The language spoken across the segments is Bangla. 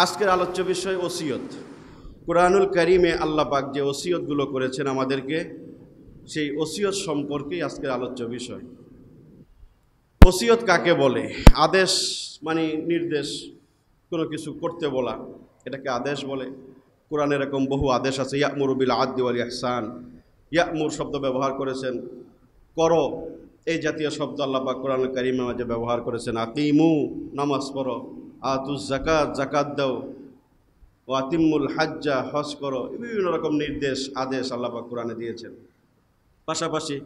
আজকের আলোচ্য বিষয় ওসিয়ত। কুরআনুল কারীমে আল্লাহ পাক যে ওসিয়তগুলো করেছেন আমাদেরকে, সেই ওসিয়ত সম্পর্কেই আজকের আলোচ্য বিষয়। ওসিয়ত কাকে বলে? আদেশ মানে নির্দেশ, কোনো কিছু করতে বলা, এটাকে আদেশ বলে। কোরআনে এরকম বহু আদেশ আছে। ইয়া'মুরু বিল আদলি ওয়াল ইহসান, ইয়া'মুর শব্দ ব্যবহার করেছেন, করো, এই জাতীয় শব্দ আল্লাহ পাক কোরআনুল কারীমের মাঝে ব্যবহার করেছেন। আকিমু, নামাজ পড়ো, আতুজ যাকাত, যাকাত দাও, ও আতিমুল হাজ্জা, হজ করো, বিভিন্ন রকম নির্দেশ আদেশ আল্লাহ পাক কোরআনে দিয়েছেন। পাশাপাশি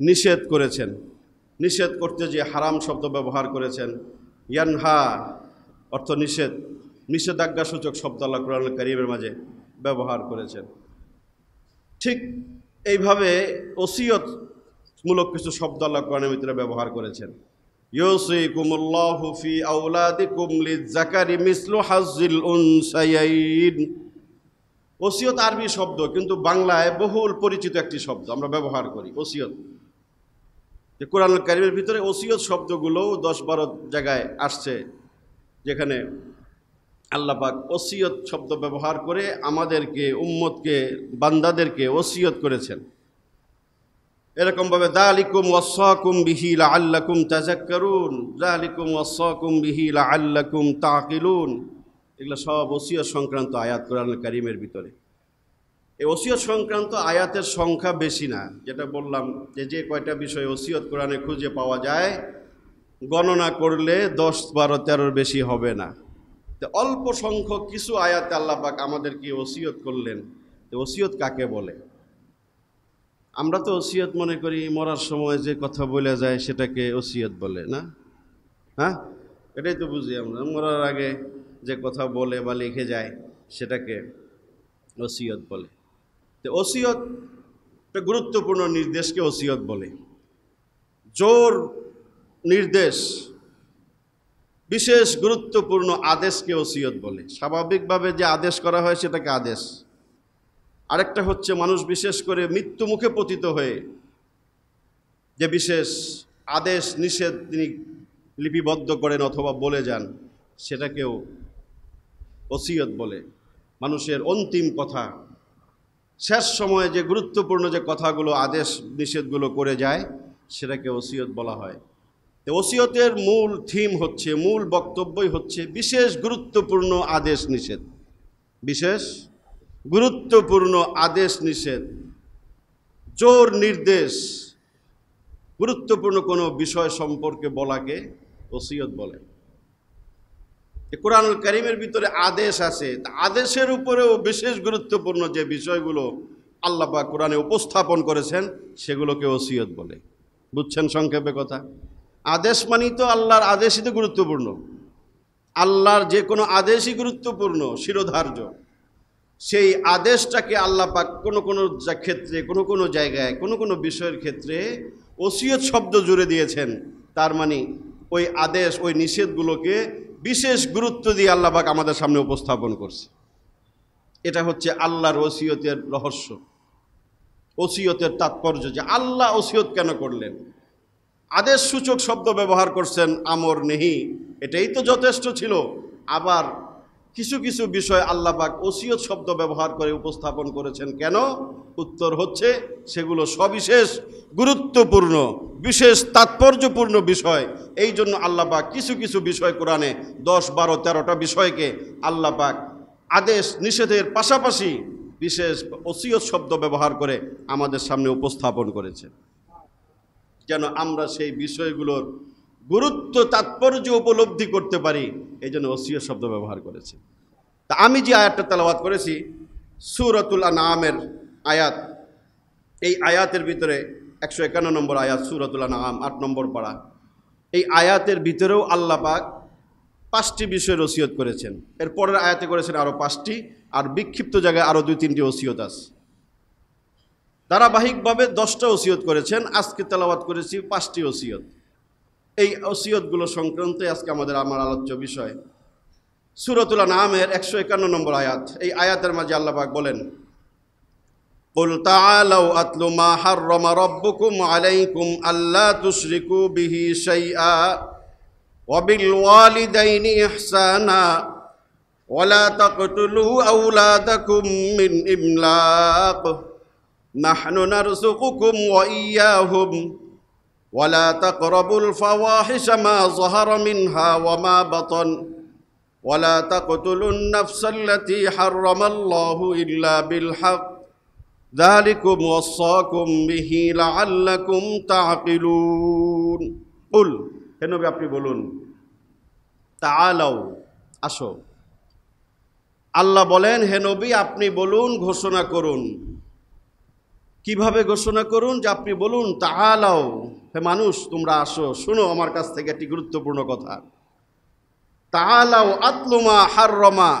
নিষেধ করেছেন, নিষেধ করতে যে হারাম শব্দ ব্যবহার করেছেন। ইয়ানহা অর্থ নিষেধ, নিষেধাজ্ঞা সূচক শব্দ আল্লাহ কোরআনুল কারীমের মাঝে ব্যবহার করেছেন। ঠিক এইভাবে ওসিয়ত মূলক কিছু শব্দ আল্লাহ কোরআনের ভিতরে ব্যবহার করেছেন। ইউসিকুমুল্লাহু ফি আওলাদিকুম লিয-যাকারি মিসলু হাজ্জিল উনসায়াইন। ওসিয়ত আরবি শব্দ, কিন্তু বাংলায় বহুল পরিচিত একটি শব্দ আমরা ব্যবহার করি, ওসিয়ত। যে কোরআনুল কারীমের ভিতরে ওসিয়ত শব্দগুলো 10-12 জায়গায় আসছে, যেখানে আল্লাহ পাক ওসিয়ত শব্দ ব্যবহার করে আমাদেরকে, উম্মতকে, বান্দাদেরকে ওসিয়ত করেছেন। এরকমভাবে যালিকুম ওয়াসাকুম বিহি লাআল্লাকুম তাযাক্কারুন, যালিকুম ওয়াসাকুম বিহি লাআল্লাকুম তাকিলুন, এগুলো সব ওসিয়ত সংক্রান্ত আয়াত কোরআনুল কারীমের ভিতরে। এই ওসিয়ত সংক্রান্ত আয়াতের সংখ্যা বেশি না, যেটা বললাম যে কয়টা বিষয় ওসিয়ত কোরআনে খুঁজে পাওয়া যায়, গণনা করলে 10, 12, 13 বেশি হবে না। তো অল্প সংখ্যক কিছু আয়াতে আল্লাহ পাক আমাদেরকে ওসিয়ত করলেন। তো ওসিয়ত কাকে বলে? আমরা তো ওসিয়ত মনে করি মরার সময় যে কথা বলে যায় সেটাকে ওসিয়ত বলে, না? হ্যাঁ, এটাই তো বুঝি আমরা, মরার আগে যে কথা বলে বা লিখে যায় সেটাকে ওসিয়ত বলে। তো ওসিয়ত একটা গুরুত্বপূর্ণ নির্দেশকে ওসিয়ত বলে। জোর নির্দেশ, বিশেষ গুরুত্বপূর্ণ আদেশকে ওসিয়ত বলে। স্বাভাবিকভাবে যে আদেশ করা হয় সেটাকে আদেশ। আরেকটা হচ্ছে মানুষ বিশেষ করে মৃত্যু মুখে পতিত হয়ে যে বিশেষ আদেশ নিষেধ তিনি লিপিবদ্ধ করেন অথবা বলে যান, সেটাকেও ওসিয়ত বলে। মানুষের অন্তিম কথা, শেষ সময়ে যে গুরুত্বপূর্ণ যে কথাগুলো, আদেশ নিষেধগুলো করে যায়, সেটাকে ওসিয়ত বলা হয়। তো ওসিয়তের মূল থিম হচ্ছে, মূল বক্তব্যই হচ্ছে বিশেষ গুরুত্বপূর্ণ আদেশ নিষেধ। বিশেষ গুরুত্বপূর্ণ আদেশ নিষেধ, জোর নির্দেশ, গুরুত্বপূর্ণ কোনো বিষয় সম্পর্কে বলাকে ওসিয়ত বলে। কোরআনুল কারীমের ভিতরে আদেশ আছে, আদেশের উপরেও বিশেষ গুরুত্বপূর্ণ যে বিষয়গুলো আল্লাহ পাক কোরআনে উপস্থাপন করেছেন, সেগুলোকে ওসিয়ত বলে। বুঝছেন সংক্ষেপে কথা? আদেশ মানেই তো আল্লাহর আদেশই তো গুরুত্বপূর্ণ। আল্লাহর যে কোনো আদেশই গুরুত্বপূর্ণ, শিরোধার্য। সেই আদেশটাকে আল্লাহ পাক কোনো কোনো ক্ষেত্রে, কোনো কোনো জায়গায়, কোনো কোনো বিষয়ের ক্ষেত্রে ওসিয়ত শব্দ জুড়ে দিয়েছেন। তার মানে ওই আদেশ, ওই নিষেধগুলোকে বিশেষ গুরুত্ব দিয়ে আল্লাহ পাক আমাদের সামনে উপস্থাপন করছে। এটা হচ্ছে আল্লাহর ওসিয়তের রহস্য, ওসিয়তের তাৎপর্য, যে আল্লাহ ওসিয়ত কেন করলেন। আদেশ সূচক শব্দ ব্যবহার করছেন, আমর নেহি, এটাই তো যথেষ্ট ছিল। আবার কিছু কিছু বিষয় আল্লাহ পাক ওসিয়ত শব্দ ব্যবহার করে উপস্থাপন করেছেন কেন? উত্তর হচ্ছে সেগুলো সবিশেষ গুরুত্বপূর্ণ, বিশেষ তাৎপর্যপূর্ণ বিষয়। এই জন্য আল্লাহ পাক কিছু কিছু বিষয় কোরআনে 10, 12, 13টা বিষয়কে আল্লাহ পাক আদেশ নিষেধের পাশাপাশি বিশেষ ওসিয়ত শব্দ ব্যবহার করে আমাদের সামনে উপস্থাপন করেছে, যেন আমরা সেই বিষয়গুলোর গুরুত্ব, তাৎপর্য উপলব্ধি করতে পারি। এই জন্য ওসিয়ত শব্দ ব্যবহার করেছে। তা আমি যে আয়াতটা তেলাওয়াত করেছি, সূরাতুল আনআমের আয়াত, এই আয়াতের ভিতরে 151 নম্বর আয়াত, সূরাতুল আনআম 8 নম্বর পারা। এই আয়াতের ভিতরেও আল্লাহ পাক 5টি বিষয়ের ওসিয়ত করেছেন। এর পরের আয়াতে করেছেন আরও 5টি, আর বিক্ষিপ্ত জায়গায় আরও 2-3টি ওসিয়ত আছে। ধারাবাহিকভাবে 10টা ওসিয়ত করেছেন। আজকে তেলাওয়াত করেছি 5টি ওসিয়ত। এই ওসিয়তগুলো সংক্রান্তে আজকে আমার আলোচ্য বিষয়। সূরাতুল আনআমের 151 নম্বর আয়াত। এই আয়াতের মাঝে আল্লাহ পাক বলেন, কুল তাআলাউ আতলু মা হাররামা রাব্বুকুম আলাইকুম আল্লা তুশরিকু বিহি শাইআ ওয়া বিল ওয়ালিদাইনি ইহসানা ওয়ালা তাকতুলু আওলাদাকুম মিন ইমলাক নাহনু নারযুকুকুম ওয়া ইয়্যাহুম ওয়ালা তাকরাবুল ফাওয়াহিশা মা যাহারা মিনহা ওয়া মা বাতান ওয়ালা তাকতুলুন নাফসাল্লাতী হাররামাল্লাহু ইল্লা বিল হক যালিকুম ওয়াসাকুম বিহি লাআল্লাকুম তাআকিলুন। কুল, হে নবী আপনি বলুন, তাআলাও, আসো। আল্লাহ বলেন, হে নবী আপনি বলুন, ঘোষণা করুন। কিভাবে ঘোষণা করুন? যে আপনি বলুন, তাআলাও, হে মানুষ তোমরা আসো, শুনো আমার কাছ থেকে একটি গুরুত্বপূর্ণ কথা। তাআলাও আতলু মা হাররামা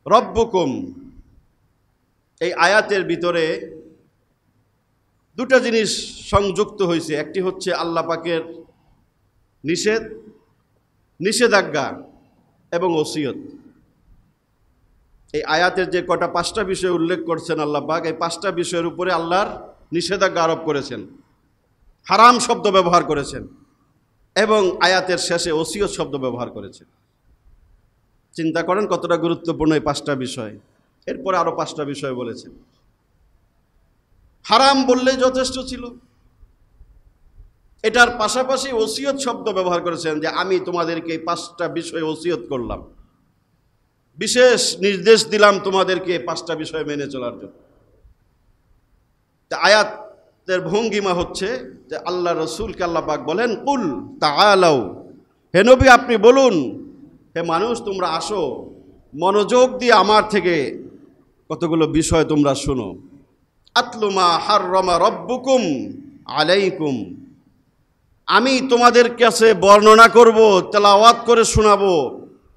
রব্বুকুম। এই আয়াতের ভিতরে দুটা জিনিস সংযুক্ত হয়েছে। একটি হচ্ছে আল্লাহ পাকের নিষেধাজ্ঞা এবং ওসিয়ত। এই আয়াতের যে কটা পাঁচটা বিষয় উল্লেখ করছেন আল্লাহ পাক, এই পাঁচটা বিষয়ের উপরে আল্লাহর নিষেধাজ্ঞা আরোপ করেছেন, হারাম শব্দ ব্যবহার করেছেন, এবং আয়াতের শেষে ওসিয়ত শব্দ ব্যবহার করেছেন। চিন্তা করেন কতটা গুরুত্বপূর্ণ এই পাঁচটা বিষয়। এরপরে আরো পাঁচটা বিষয় বলেছেন। হারাম বললেই যথেষ্ট ছিল, এটার পাশাপাশি ওসিয়ত শব্দ ব্যবহার করেছেন, যে আমি তোমাদেরকে এই পাঁচটা বিষয় ওসিয়ত করলাম, বিশেষ নির্দেশ দিলাম তোমাদেরকে পাঁচটা বিষয় মেনে চলার জন্য। আয়াতের ভঙ্গিমা হচ্ছে যে আল্লাহ রসুলকে আল্লাহ পাক বলেন, কুল তাআলাও, হে নবী আপনি বলুন, হে মানুষ তোমরা আসো, মনোযোগ দিয়ে আমার থেকে কতগুলো বিষয় তোমরা শোনো। আতলু মা হাররামা রব্বুকুম আলাইকুম, আমি তোমাদের কাছে বর্ণনা করব, তেলাওয়াত করে শোনাবো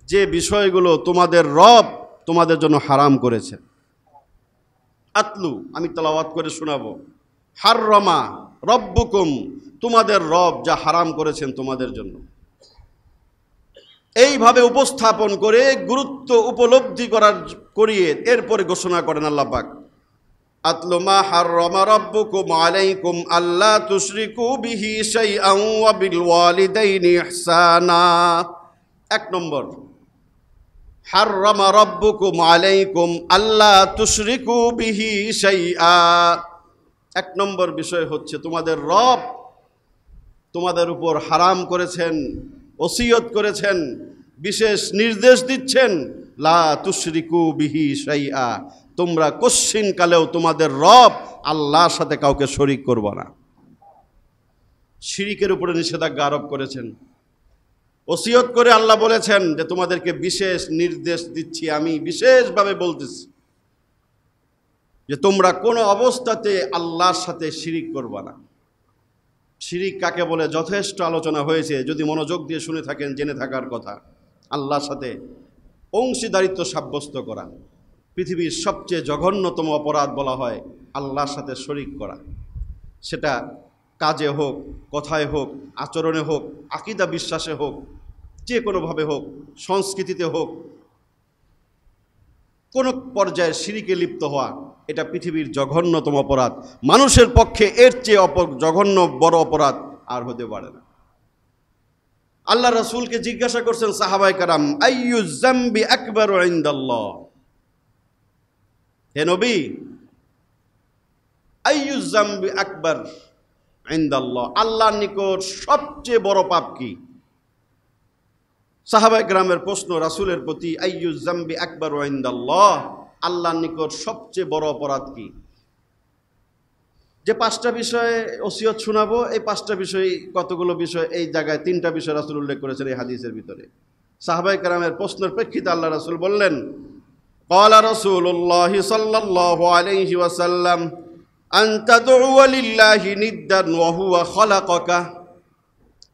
যে বিষয়গুলো তোমাদের রব তোমাদের জন্য হারাম করেছে। আতলু, আমি তেলাওয়াত করে শোনাবো। হাররামা রব্বুকুম, তোমাদের রব যা হারাম করেছেন তোমাদের জন্য। এইভাবে উপস্থাপন করে গুরুত্ব উপলব্ধি করিয়ে এরপরে ঘোষণা করেন আল্লাহ পাক, আতলু মা হাররামা রাব্বুকুম আলাইকুম আল্লা তুশরিকু বিহি শাইআন ওয়া বিল ওয়ালিদাইনি ইহসানা। এক নম্বর, হাররামা রাব্বুকুম আলাইকুম আল্লা তুশরিকু বিহি শাইআ। এক নম্বর বিষয় হচ্ছে তোমাদের রব তোমাদের উপর হারাম করেছেন, ওসিয়ত করেছেন, বিশেষ নির্দেশ দিচ্ছেন, লা তুশরিকু বিহি শাইআ, তোমরা কশ্চিন কালেও তোমাদের রব আল্লাহর সাথে কাউকে শরীক করবে না। শিরিকের উপরে নিষেধাজ্ঞা আরোপ করেছেন। ওসিয়ত করে আল্লাহ বলেছেন যে তোমাদেরকে বিশেষ নির্দেশ দিচ্ছি, আমি বিশেষভাবে বলতেছি যে তোমরা কোনো অবস্থাতে আল্লাহর সাথে শিরিক করবে না। শিরিক কাকে বলে যথেষ্ট আলোচনা হয়েছে, যদি মনোযোগ দিয়ে শুনে থাকেন জেনে থাকার কথা। আল্লাহর সাথে অংশীদারিত্ব সাব্যস্ত করা, পৃথিবীর সবচেয়ে জঘন্যতম অপরাধ বলা হয় আল্লাহর সাথে শরিক করা। সেটা কাজে হোক, কথায় হোক, আচরণে হোক, আকীদা বিশ্বাসে হোক, যে কোনোভাবে হোক, সংস্কৃতিতে হোক, কোনো পর্যায়ে শিরিকে লিপ্ত হওয়া, এটা পৃথিবীর জঘন্যতম অপরাধ। মানুষের পক্ষে এর চেয়ে জঘন্য বড় অপরাধ আর হতে পারে না। আল্লাহ রাসূলকে জিজ্ঞাসা করছেন সাহাবায়ে কেরাম, আইয়ু যামবি আকবারু ইনদাল্লাহ, হে নবী আইয়ু যামবি আকবার ইনদাল্লাহ, আল্লাহর নিকট সবচেয়ে বড় পাপ কি? সাহাবায়ে কেরামের প্রশ্ন রাসূলের প্রতি, আইয়ু যামবি আকবারু ইনদাল্লাহ, আল্লাহর নিকট সবচেয়ে বড় অপরাধ কি? যে পাঁচটা বিষয়ে ওসিয়ত শোনাবো, এই পাঁচটা বিষয়, কতগুলো বিষয়, এই জায়গায় তিনটা বিষয় রাসূল উল্লেখ করেছেন এই হাদিসের ভিতরে। সাহাবায়ে কেরামের প্রশ্নের প্রেক্ষিতে আল্লাহ রাসূল বললেন, ক্বালা রাসূলুল্লাহি সাল্লাল্লাহু আলাইহি ওয়াসাল্লাম আন তাদউয়া লিল্লাহি নিদ্দান ওয়া হুয়া খালাকাকা।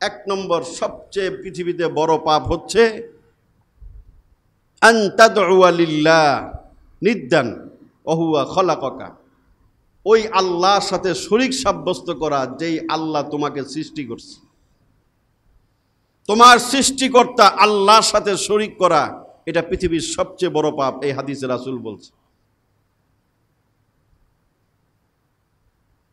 এক নম্বর সবচেয়ে পৃথিবীতে বড় পাপ হচ্ছে আন তাদউয়া লিল্লাহ নিদ্দান ওয়া হুয়া খালাকাকা, ওই আল্লাহর সাথে শরীক সাব্যস্ত করা, যেই আল্লাহ তোমাকে সৃষ্টি করছে। তোমার সৃষ্টিকর্তা আল্লাহর সাথে শরীক করা, এটা পৃথিবীর সবচেয়ে বড় পাপ, এই হাদিসে রাসূল বলছে।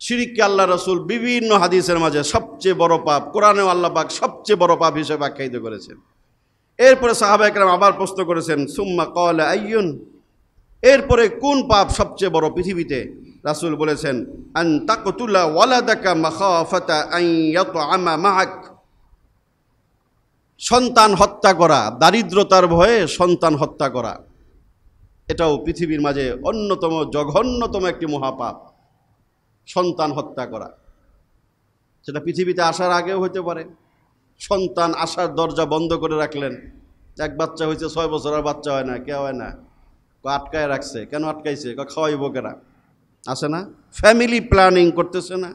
শিরিককে আল্লাহ রাসূল বিভিন্ন হাদিসের মাঝে সবচেয়ে বড় পাপ, কোরআনেও আল্লাহ পাক সবচেয়ে বড় পাপ হিসেবে আখ্যায়িত করেছেন। এরপরে সাহাবা একরাম আবার প্রশ্ন করেছেন, সুম্মা ক্বালা আইয়ুন, এরপরে কোন পাপ সবচেয়ে বড় পৃথিবীতে? রাসূল বলেছেন, আন তাকতুলা ওয়ালাদাকা মাখাফাতা আন ইয়াতআমা মাআক, সন্তান হত্যা করা, দারিদ্রতার ভয়ে সন্তান হত্যা করা, এটাও পৃথিবীর মাঝে অন্যতম জঘন্যতম একটি মহাপাপ। সন্তান হত্যা করা, সেটা পৃথিবীতে আসার আগেও হতে পারে। সন্তান আসার দরজা বন্ধ করে রাখলেন, এক বাচ্চা হয়েছে 6 বছর, আর বাচ্চা হয় না, কে হয় না, আটকায় রাখছে। কেন আটকাইছে? খাওয়াইব কেরা, আসে না, ফ্যামিলি প্ল্যানিং করতেছে না।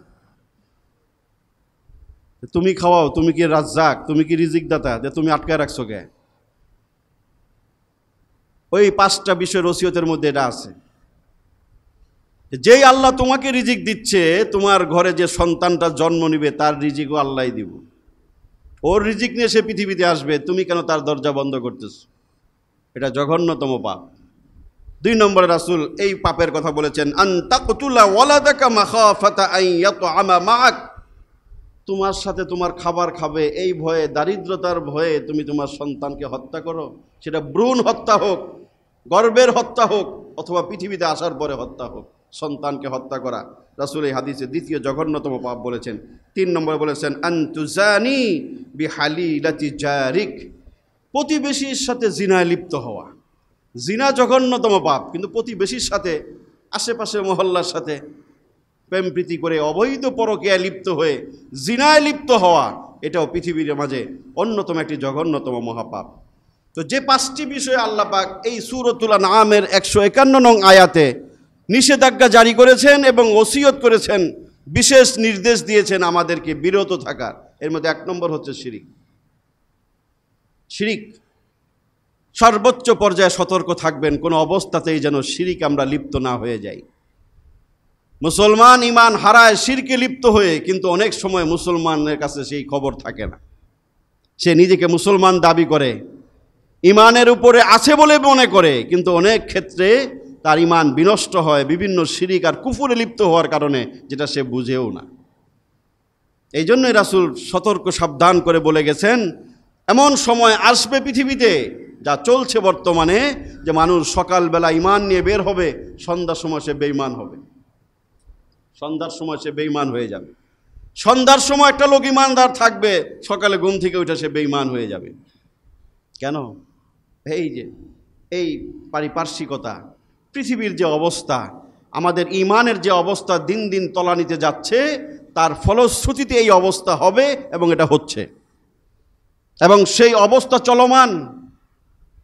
তুমি খাওয়াও, তুমি কি রাজ্জাক, তুমি কি রিজিক দাতা, যে তুমি আটকায় রাখছো কে? ওই 5টা বিষয়ের ওসিয়তের মধ্যে এটা আছে। যেই আল্লাহ তোমাকে রিজিক দিচ্ছে, তোমার ঘরে যে সন্তানটা জন্ম নিবে তার রিজিকও আল্লাহই দিব। ওর রিজিক নিয়ে সে পৃথিবীতে আসবে, তুমি কেন তার দরজা বন্ধ করতেছো? এটা জঘন্যতম পাপ। 2 নম্বরে রাসূল এই পাপের কথা বলেছেন, আন তাকতুলা ওয়ালাদাকা মাখাফাতা আন ইয়াতআমা মাআক, তোমার সাথে তোমার খাবার খাবে এই ভয়ে, দারিদ্রতার ভয়ে তুমি তোমার সন্তানকে হত্যা করো। সেটা ভ্রূণ হত্যা হোক, গর্ভের হত্যা হোক, অথবা পৃথিবীতে আসার পরে হত্যা হোক, সন্তানকে হত্যা করা রাসূল এই হাদিসে দ্বিতীয় জঘন্যতম পাপ বলেছেন। 3 নম্বরে বলেছেন, আন তুজানি বিহালিলাতি জারিক, প্রতিবেশীর সাথে জিনায় লিপ্ত হওয়া। জিনা জঘন্যতম পাপ, কিন্তু প্রতিবেশীর সাথে, আশেপাশে মহল্লার সাথে প্রেম প্রীতি করে অবৈধ পরকীয়ায় লিপ্ত হয়ে জিনায় লিপ্ত হওয়া, এটাও পৃথিবীর মাঝে অন্যতম একটি জঘন্যতম মহাপাপ। তো যে 5টি বিষয়ে আল্লাহ পাক এই সূরাতুল আনআমের 151 নং আয়াতে নিষেধাজ্ঞা জারি করেছেন এবং ওসিয়ত করেছেন, বিশেষ নির্দেশ দিয়েছেন আমাদেরকে বিরত থাকার, এর মধ্যে 1 নম্বর হচ্ছে শিরিক। শিরিক সর্বোচ্চ পর্যায়ে সতর্ক থাকবেন, কোনো অবস্থাতেই যেন শিরিক আমরা লিপ্ত না হয়ে যাই। মুসলমান ইমান হারায় শিরকে লিপ্ত হয়ে, কিন্তু অনেক সময় মুসলমানের কাছে সেই খবর থাকে না। সে নিজেকে মুসলমান দাবি করে, ইমানের উপরে আছে বলে মনে করে, কিন্তু অনেক ক্ষেত্রে তার ইমান বিনষ্ট হয় বিভিন্ন শিরিক আর কুফুরে লিপ্ত হওয়ার কারণে, যেটা সে বুঝেও না। এই জন্যই রাসূল সতর্ক সাবধান করে বলে গেছেন, এমন সময় আসবে পৃথিবীতে, যা চলছে বর্তমানে, যে মানুষ সকালবেলা ইমান নিয়ে বের হবে, সন্ধ্যার সময় সে বেঈমান হবে, সন্ধ্যার সময় সে বেঈমান হয়ে যাবে। সন্ধ্যার সময় একটা লোক ইমানদার থাকবে, সকালে ঘুম থেকে উঠে সে বেঈমান হয়ে যাবে। কেন? এই যে এই পারিপার্শ্বিকতা, পৃথিবীর যে অবস্থা, আমাদের ইমানের যে অবস্থা দিন দিন তলানিতে যাচ্ছে, তার ফলশ্রুতিতে এই অবস্থা হবে এবং এটা হচ্ছে, এবং সেই অবস্থা চলমান,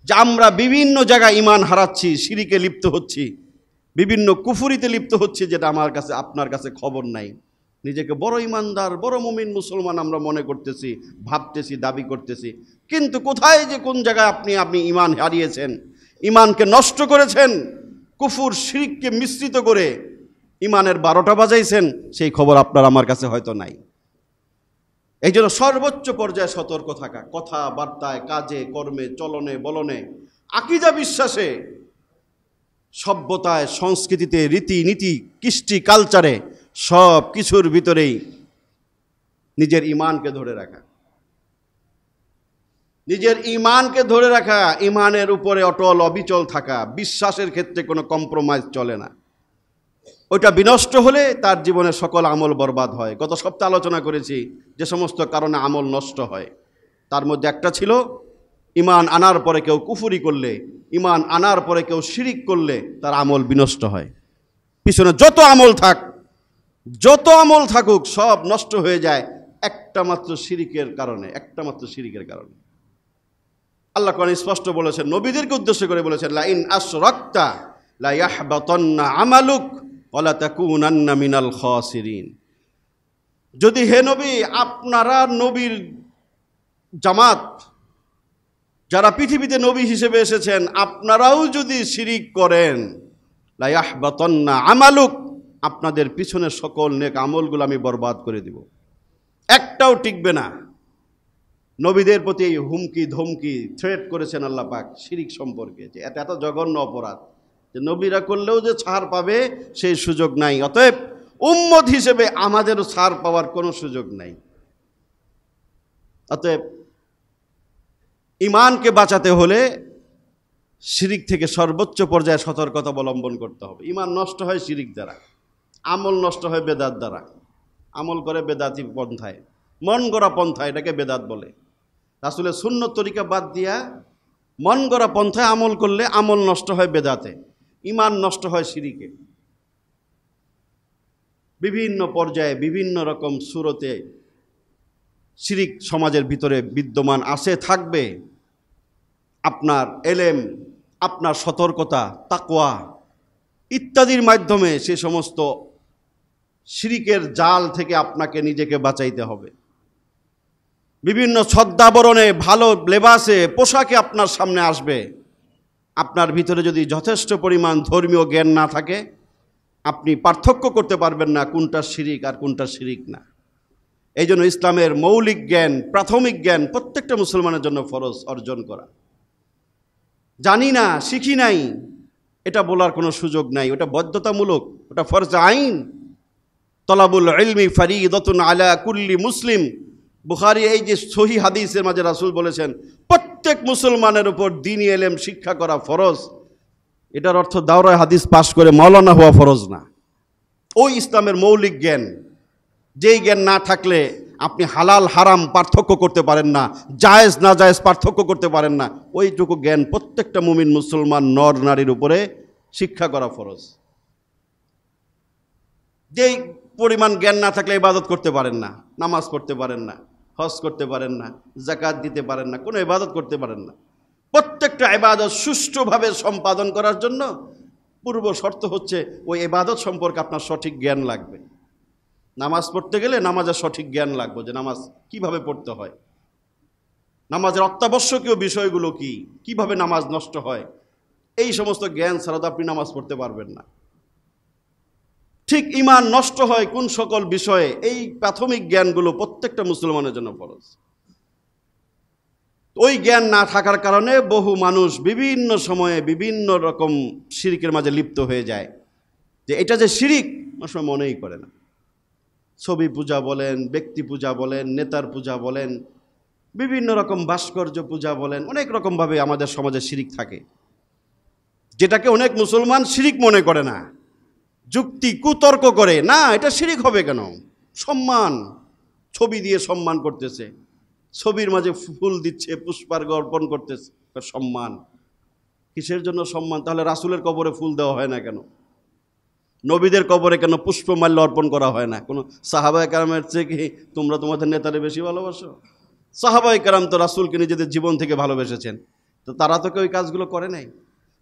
যে আমরা বিভিন্ন জায়গায় ইমান হারাচ্ছি, শিরিকে লিপ্ত হচ্ছি, বিভিন্ন কুফুরিতে লিপ্ত হচ্ছে, যেটা আমার কাছে আপনার কাছে খবর নাই। নিজেকে বড় ইমানদার, বড় মুমিন মুসলমান আমরা মনে করতেছি, ভাবতেছি, দাবি করতেছি, কিন্তু কোথায় যে কোন জায়গায় আপনি ইমান হারিয়েছেন, ইমানকে নষ্ট করেছেন, কুফুর শিরককে মিশ্রিত করে ইমানের 12টা বাজাইছেন, সেই খবর আপনার আমার কাছে হয়তো নাই। এই জন্য সর্বোচ্চ পর্যায়ে সতর্ক থাকা, কথাবার্তায়, কাজে, কর্মে, চলনে, বলনে, আকীদা বিশ্বাসে, সভ্যতায়, সংস্কৃতিতে, রীতিনীতি, কৃষ্টি, কালচারে, সব কিছুর ভিতরেই নিজের ইমানকে ধরে রাখা, নিজের ইমানকে ধরে রাখা, ইমানের উপরে অটল অবিচল থাকা, বিশ্বাসের ক্ষেত্রে কোনো কম্প্রোমাইজ চলে না। ওইটা বিনষ্ট হলে তার জীবনের সকল আমল বরবাদ হয়। গত সপ্তাহে আলোচনা করেছি যে সমস্ত কারণে আমল নষ্ট হয়, তার মধ্যে একটা ছিল ইমান আনার পরে কেউ কুফরি করলে, ইমান আনার পরে কেউ শিরিক করলে তার আমল বিনষ্ট হয়। পিছনে যত আমল থাকুক সব নষ্ট হয়ে যায় একটা মাত্র শিরিকের কারণে, আল্লাহ কোরআনে স্পষ্ট বলেছেন, নবীদেরকে উদ্দেশ্য করে বলেছেন, লা ইন আশরাকতা লা ইয়াহবাতান্না আমালুক ওয়া লা তাকুনান্না মিনাল খাসিরিন। যদি হে নবী, আপনারা নবীর জামাত যারা পৃথিবীতে নবী হিসেবে এসেছেন, আপনারাও যদি শিরিক করেন, লা ইয়াহবাতান্না আমালুক, আপনাদের পিছনের সকল নেক আমলগুলো আমি বরবাদ করে দিব, একটাও টিকবে না। নবীদের প্রতি এই হুমকি ধমকি থ্রেট করেছেন আল্লাহ পাক শিরিক সম্পর্কে, যে এত জঘন্য অপরাধ যে নবীরা করলেও যে ছাড় পাবে সেই সুযোগ নাই। অতএব উম্মত হিসেবে আমাদেরও ছাড় পাওয়ার কোনো সুযোগ নাই। অতএব ইমানকে বাঁচাতে হলে শিরিক থেকে সর্বোচ্চ পর্যায়ে সতর্কতা অবলম্বন করতে হবে। ইমান নষ্ট হয় শিরিক দ্বারা, আমল নষ্ট হয় বেদাত দ্বারা। আমল করে বেদাতি পন্থায়, মন গড়া পন্থা, এটাকে বেদাত বলে। রাসূলের সুন্নত তরিকা বাদ দিয়া মন গড়া পন্থায় আমল করলে আমল নষ্ট হয় বেদাতে, ইমান নষ্ট হয় শিরিকে। বিভিন্ন পর্যায়ে বিভিন্ন রকম সুরতে শিরিক সমাজের ভিতরে বিদ্যমান আছে, থাকবে। আপনার এলেম, আপনার সতর্কতা, তাকওয়া ইত্যাদির মাধ্যমে সে সমস্ত শিরিকের জাল থেকে আপনাকে নিজেকে বাঁচাইতে হবে। বিভিন্ন ছদ্মাবরণে, ভালো লেবাসে, পোশাকে আপনার সামনে আসবে। আপনার ভিতরে যদি যথেষ্ট পরিমাণ ধর্মীয় জ্ঞান না থাকে, আপনি পার্থক্য করতে পারবেন না কোনটা শিরিক আর কোনটা শিরিক না। এই জন্য ইসলামের মৌলিক জ্ঞান, প্রাথমিক জ্ঞান প্রত্যেকটা মুসলমানের জন্য ফরজ অর্জন করা। জানি না, শিখি নাই, এটা বলার কোনো সুযোগ নাই, ওটা বাধ্যতামূলক, ওটা ফরজ আইন। তলাবুল ইলমি ফরিদাতুন আলা কুল্লি মুসলিম। বুখারী এই যে সহিহ হাদিসের মাঝে রাসূল বলেছেন প্রত্যেক মুসলমানের উপর দ্বীনি ইলম শিক্ষা করা ফরজ। এটার অর্থ দাওরায়ে হাদিস পাশ করে মাওলানা হওয়া ফরজ না। ওই ইসলামের মৌলিক জ্ঞান, যেই জ্ঞান না থাকলে আপনি হালাল হারাম পার্থক্য করতে পারেন না, জায়েজ না জায়েজ পার্থক্য করতে পারেন না, ওইটুকু জ্ঞান প্রত্যেকটা মুমিন মুসলমান নর নারীর উপরে শিক্ষা করা ফরজ। যেই পরিমাণ জ্ঞান না থাকলে ইবাদত করতে পারেন না, নামাজ পড়তে পারেন না, হজ করতে পারেন না, যাকাত দিতে পারেন না, কোনো ইবাদত করতে পারেন না। প্রত্যেকটা ইবাদত সুষ্ঠুভাবে সম্পাদন করার জন্য পূর্ব শর্ত হচ্ছে ওই ইবাদত সম্পর্কে আপনার সঠিক জ্ঞান লাগবে। নামাজ পড়তে গেলে নামাজের সঠিক জ্ঞান লাগবে, যে নামাজ কিভাবে পড়তে হয়, নামাজের অত্যাবশ্যকীয় বিষয়গুলো কি, কিভাবে নামাজ নষ্ট হয়, এই সমস্ত জ্ঞান ছাড়া তো আপনি নামাজ পড়তে পারবেন না। ঠিক ইমান নষ্ট হয় কোন সকল বিষয়ে, এই প্রাথমিক জ্ঞানগুলো প্রত্যেকটা মুসলমানের জন্য ফরজ। ওই জ্ঞান না থাকার কারণে বহু মানুষ বিভিন্ন সময়ে বিভিন্ন রকম শিরিকের মাঝে লিপ্ত হয়ে যায়। যে এটা যে শিরিক অনেক সময় মনেই করে না। ছবি পূজা বলেন, ব্যক্তি পূজা বলেন, নেতার পূজা বলেন, বিভিন্ন রকম ভাস্কর্য পূজা বলেন, অনেক রকমভাবে আমাদের সমাজে শিরিক থাকে, যেটাকে অনেক মুসলমান শিরিক মনে করে না, যুক্তি কুতর্ক করে, না এটা শিরিক হবে কেন? সম্মান, ছবি দিয়ে সম্মান করতেছে, ছবির মাঝে ফুল দিচ্ছে, পুষ্পার্ঘ অর্পণ করতেছে, সম্মান। কিসের জন্য সম্মান? তাহলে রাসূলের কবরে ফুল দেওয়া হয় না কেন? নবীদের কবরে কেন পুষ্পমাল্য অর্পণ করা হয় না? কোনো সাহাবায়ে কেরামের চেয়ে কি তোমরা তোমাদের নেতারে বেশি ভালোবাসো? সাহাবায়ে কেরাম তো রাসূলকে নিজেদের জীবন থেকে ভালোবেসেছেন, তো তারা তো ওই কাজগুলো করে নাই।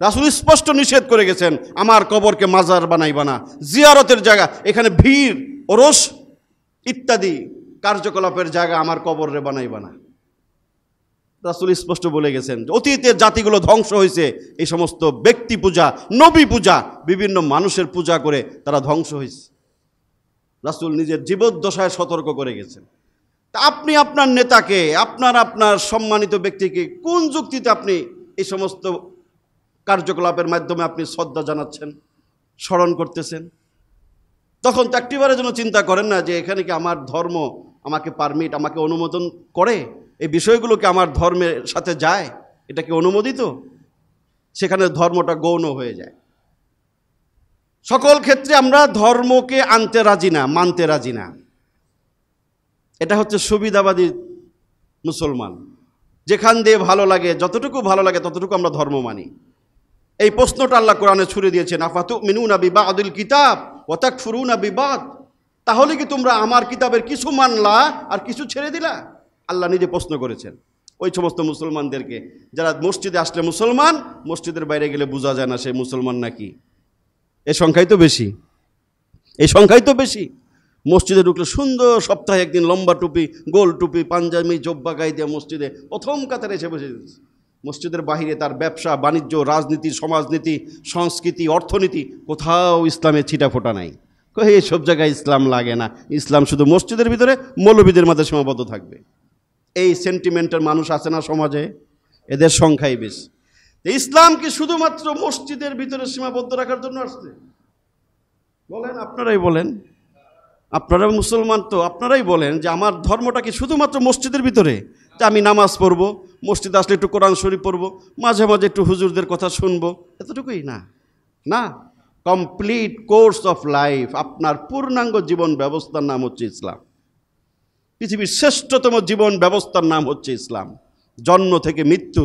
রাসূল স্পষ্ট নিষেধ করে গেছেন, আমার কবরকে মাজার বানাইবা না, জিয়ারতের জায়গা, এখানে ভিড় ওরস ইত্যাদি কার্যকলাপের জায়গা আমার কবরে বানাইবা না। রাসূল স্পষ্ট বলে গেছেন, অতীতের জাতিগুলো ধ্বংস হয়েছে এই সমস্ত ব্যক্তি পূজা, নবী পূজা, বিভিন্ন মানুষের পূজা করে তারা ধ্বংস হয়েছে। রাসূল নিজের জীবদ্দশায় সতর্ক করে গেছেন। তা আপনি আপনার নেতাকে, আপনার সম্মানিত ব্যক্তিকে কোন যুক্তিতে আপনি এই সমস্ত কার্যকলাপের মাধ্যমে আপনি শ্রদ্ধা জানাচ্ছেন, স্মরণ করতেছেন? তখন তো একটিবারের জন্য চিন্তা করেন না যে এখানে কি আমার ধর্ম আমাকে পারমিট, আমাকে অনুমোদন করে, এই বিষয়গুলো কি আমার ধর্মের সাথে যায়, এটা কি অনুমোদিত? সেখানে ধর্মটা গৌণ হয়ে যায়। সকল ক্ষেত্রে আমরা ধর্মকে আনতে রাজি না, মানতে রাজি না। এটা হচ্ছে সুবিধাবাদী মুসলমান। যেখান দিয়ে ভালো লাগে, যতটুকু ভালো লাগে ততটুকু আমরা ধর্ম মানি। এই প্রশ্নটা আল্লাহ কোরআনে ছুড়ে দিয়েছেন, আফাতুমিনুনা বিবাদিল কিতাব ওয়া তাকফুরুনা বিবাদ। তাহলে কি তোমরা আমার কিতাবের কিছু মানলা আর কিছু ছেড়ে দিলা? আল্লাহ নিজে প্রশ্ন করেছেন ওই সমস্ত মুসলমানদেরকে যারা মসজিদে আসলে মুসলমান, মসজিদের বাইরে গেলে বোঝা যায় না সে মুসলমান নাকি। এই সংখ্যাই তো বেশি, এই সংখ্যাই তো বেশি। মসজিদে ঢুকলে সুন্দর, সপ্তাহে একদিন লম্বা টুপি, গোল টুপি, পাঞ্জাবি, জব্বা গায়ে দিয়ে মসজিদে প্রথম কাতারে এসে বসে। মসজিদের বাহিরে তার ব্যবসা বাণিজ্য, রাজনীতি, সমাজনীতি, সংস্কৃতি, অর্থনীতি, কোথাও ইসলামের ছিটাফোঁটা নাই। এই সব জায়গায় ইসলাম লাগে না, ইসলাম শুধু মসজিদের ভিতরে মৌলবীদের মাঝে সীমাবদ্ধ থাকবে। এই সেন্টিমেন্টের মানুষ আছে না সমাজে, এদের সংখ্যাই বেশি। ইসলাম কি শুধুমাত্র মসজিদের ভিতরে সীমাবদ্ধ রাখার জন্য আসছে? বলেন, আপনারাই বলেন, আপনারা মুসলমান তো আপনারাই বলেন যে আমার ধর্মটা কি শুধুমাত্র মসজিদের ভিতরে, যে আমি নামাজ পড়ব, মসজিদে আসলে একটু কোরআন শরীফ পড়বো, মাঝে মাঝে একটু হুজুরদের কথা শুনবো, এতটুকুই না। না, কমপ্লিট কোর্স অফ লাইফ, আপনার পূর্ণাঙ্গ জীবন ব্যবস্থার নাম হচ্ছে ইসলাম। পৃথিবীর শ্রেষ্ঠতম জীবন ব্যবস্থার নাম হচ্ছে ইসলাম। জন্ম থেকে মৃত্যু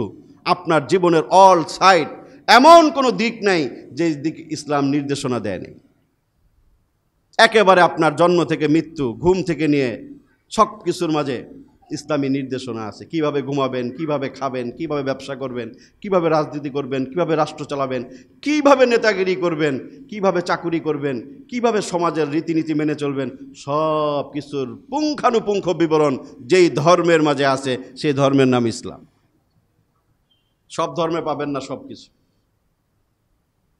আপনার জীবনের অল সাইড এমন কোনো দিক নাই যে দিক ইসলাম নির্দেশনা দেয়নি। একেবারে আপনার জন্ম থেকে মৃত্যু, ঘুম থেকে নিয়ে সব কিছুর মাঝে ইসলামী নির্দেশনা আছে। কিভাবে ঘুমাবেন, কিভাবে খাবেন, কিভাবে ব্যবসা করবেন, কিভাবে রাজনীতি করবেন, কিভাবে রাষ্ট্র চালাবেন, কিভাবে নেতাগিরি করবেন, কিভাবে চাকুরি করবেন, কিভাবে সমাজের রীতিনীতি মেনে চলবেন, সব কিছুর পুঙ্খানুপুঙ্খ বিবরণ যেই ধর্মের মাঝে আছে সেই ধর্মের নাম ইসলাম। সব ধর্মে পাবেন না সব কিছু,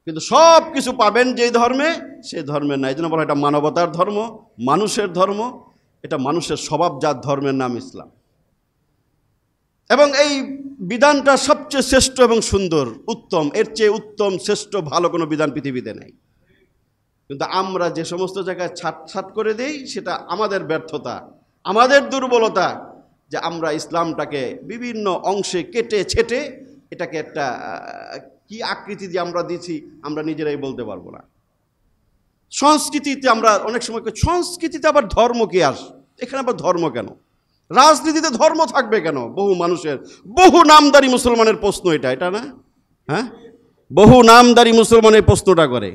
কিন্তু সব কিছু পাবেন যেই ধর্মে, সেই ধর্মের না। এই জন্য বলা এটা মানবতার ধর্ম, মানুষের ধর্ম, এটা মানুষের স্বভাবজাত ধর্মের নাম ইসলাম। এবং এই বিধানটা সবচেয়ে শ্রেষ্ঠ এবং সুন্দর, উত্তম। এর চেয়ে উত্তম, শ্রেষ্ঠ, ভালো কোনো বিধান পৃথিবীতে নেই। কিন্তু আমরা যে সমস্ত জায়গায় ছাট করে দেই, সেটা আমাদের ব্যর্থতা, আমাদের দুর্বলতা, যে আমরা ইসলামটাকে বিভিন্ন অংশে কেটে ছেটে এটাকে একটা কি আকৃতি দিয়ে আমরা দিচ্ছি আমরা নিজেরাই বলতে পারবো না। সংস্কৃতিতে আমরা অনেক সময়, সংস্কৃতিতে আবার ধর্ম কি আস, এখানে আবার ধর্ম কেন? রাজনীতিতে ধর্ম থাকবে কেন? বহু মানুষের, বহু নামদারি মুসলমানের প্রশ্ন এটা না? হ্যাঁ, বহু নামদারি মুসলমানের প্রশ্নটা করে,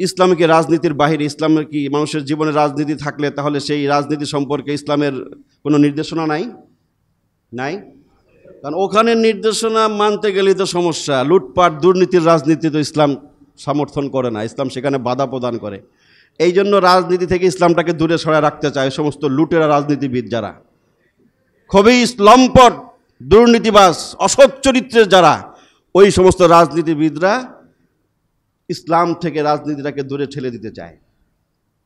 ইসলামকে রাজনীতির বাহিরে, ইসলামের কি মানুষের জীবনে রাজনীতি থাকলে তাহলে সেই রাজনীতি সম্পর্কে ইসলামের কোনো নির্দেশনা নাই? নাই, কারণ ওখানে নির্দেশনা মানতে গেলেই তো সমস্যা। লুটপাট, দুর্নীতির রাজনীতি তো ইসলাম সমর্থন করে না, ইসলাম সেখানে বাধা প্রদান করে। এই জন্য রাজনীতি থেকে ইসলামটাকে দূরে সরায় রাখতে চায় সমস্ত লুটেরা রাজনীতিবিদ, যারা খবিস, লম্পট, দুর্নীতিবাজ, অসৎ চরিত্রের যারা, ওই সমস্ত রাজনীতিবিদরা ইসলাম থেকে রাজনীতিটাকে দূরে ঠেলে দিতে চায়।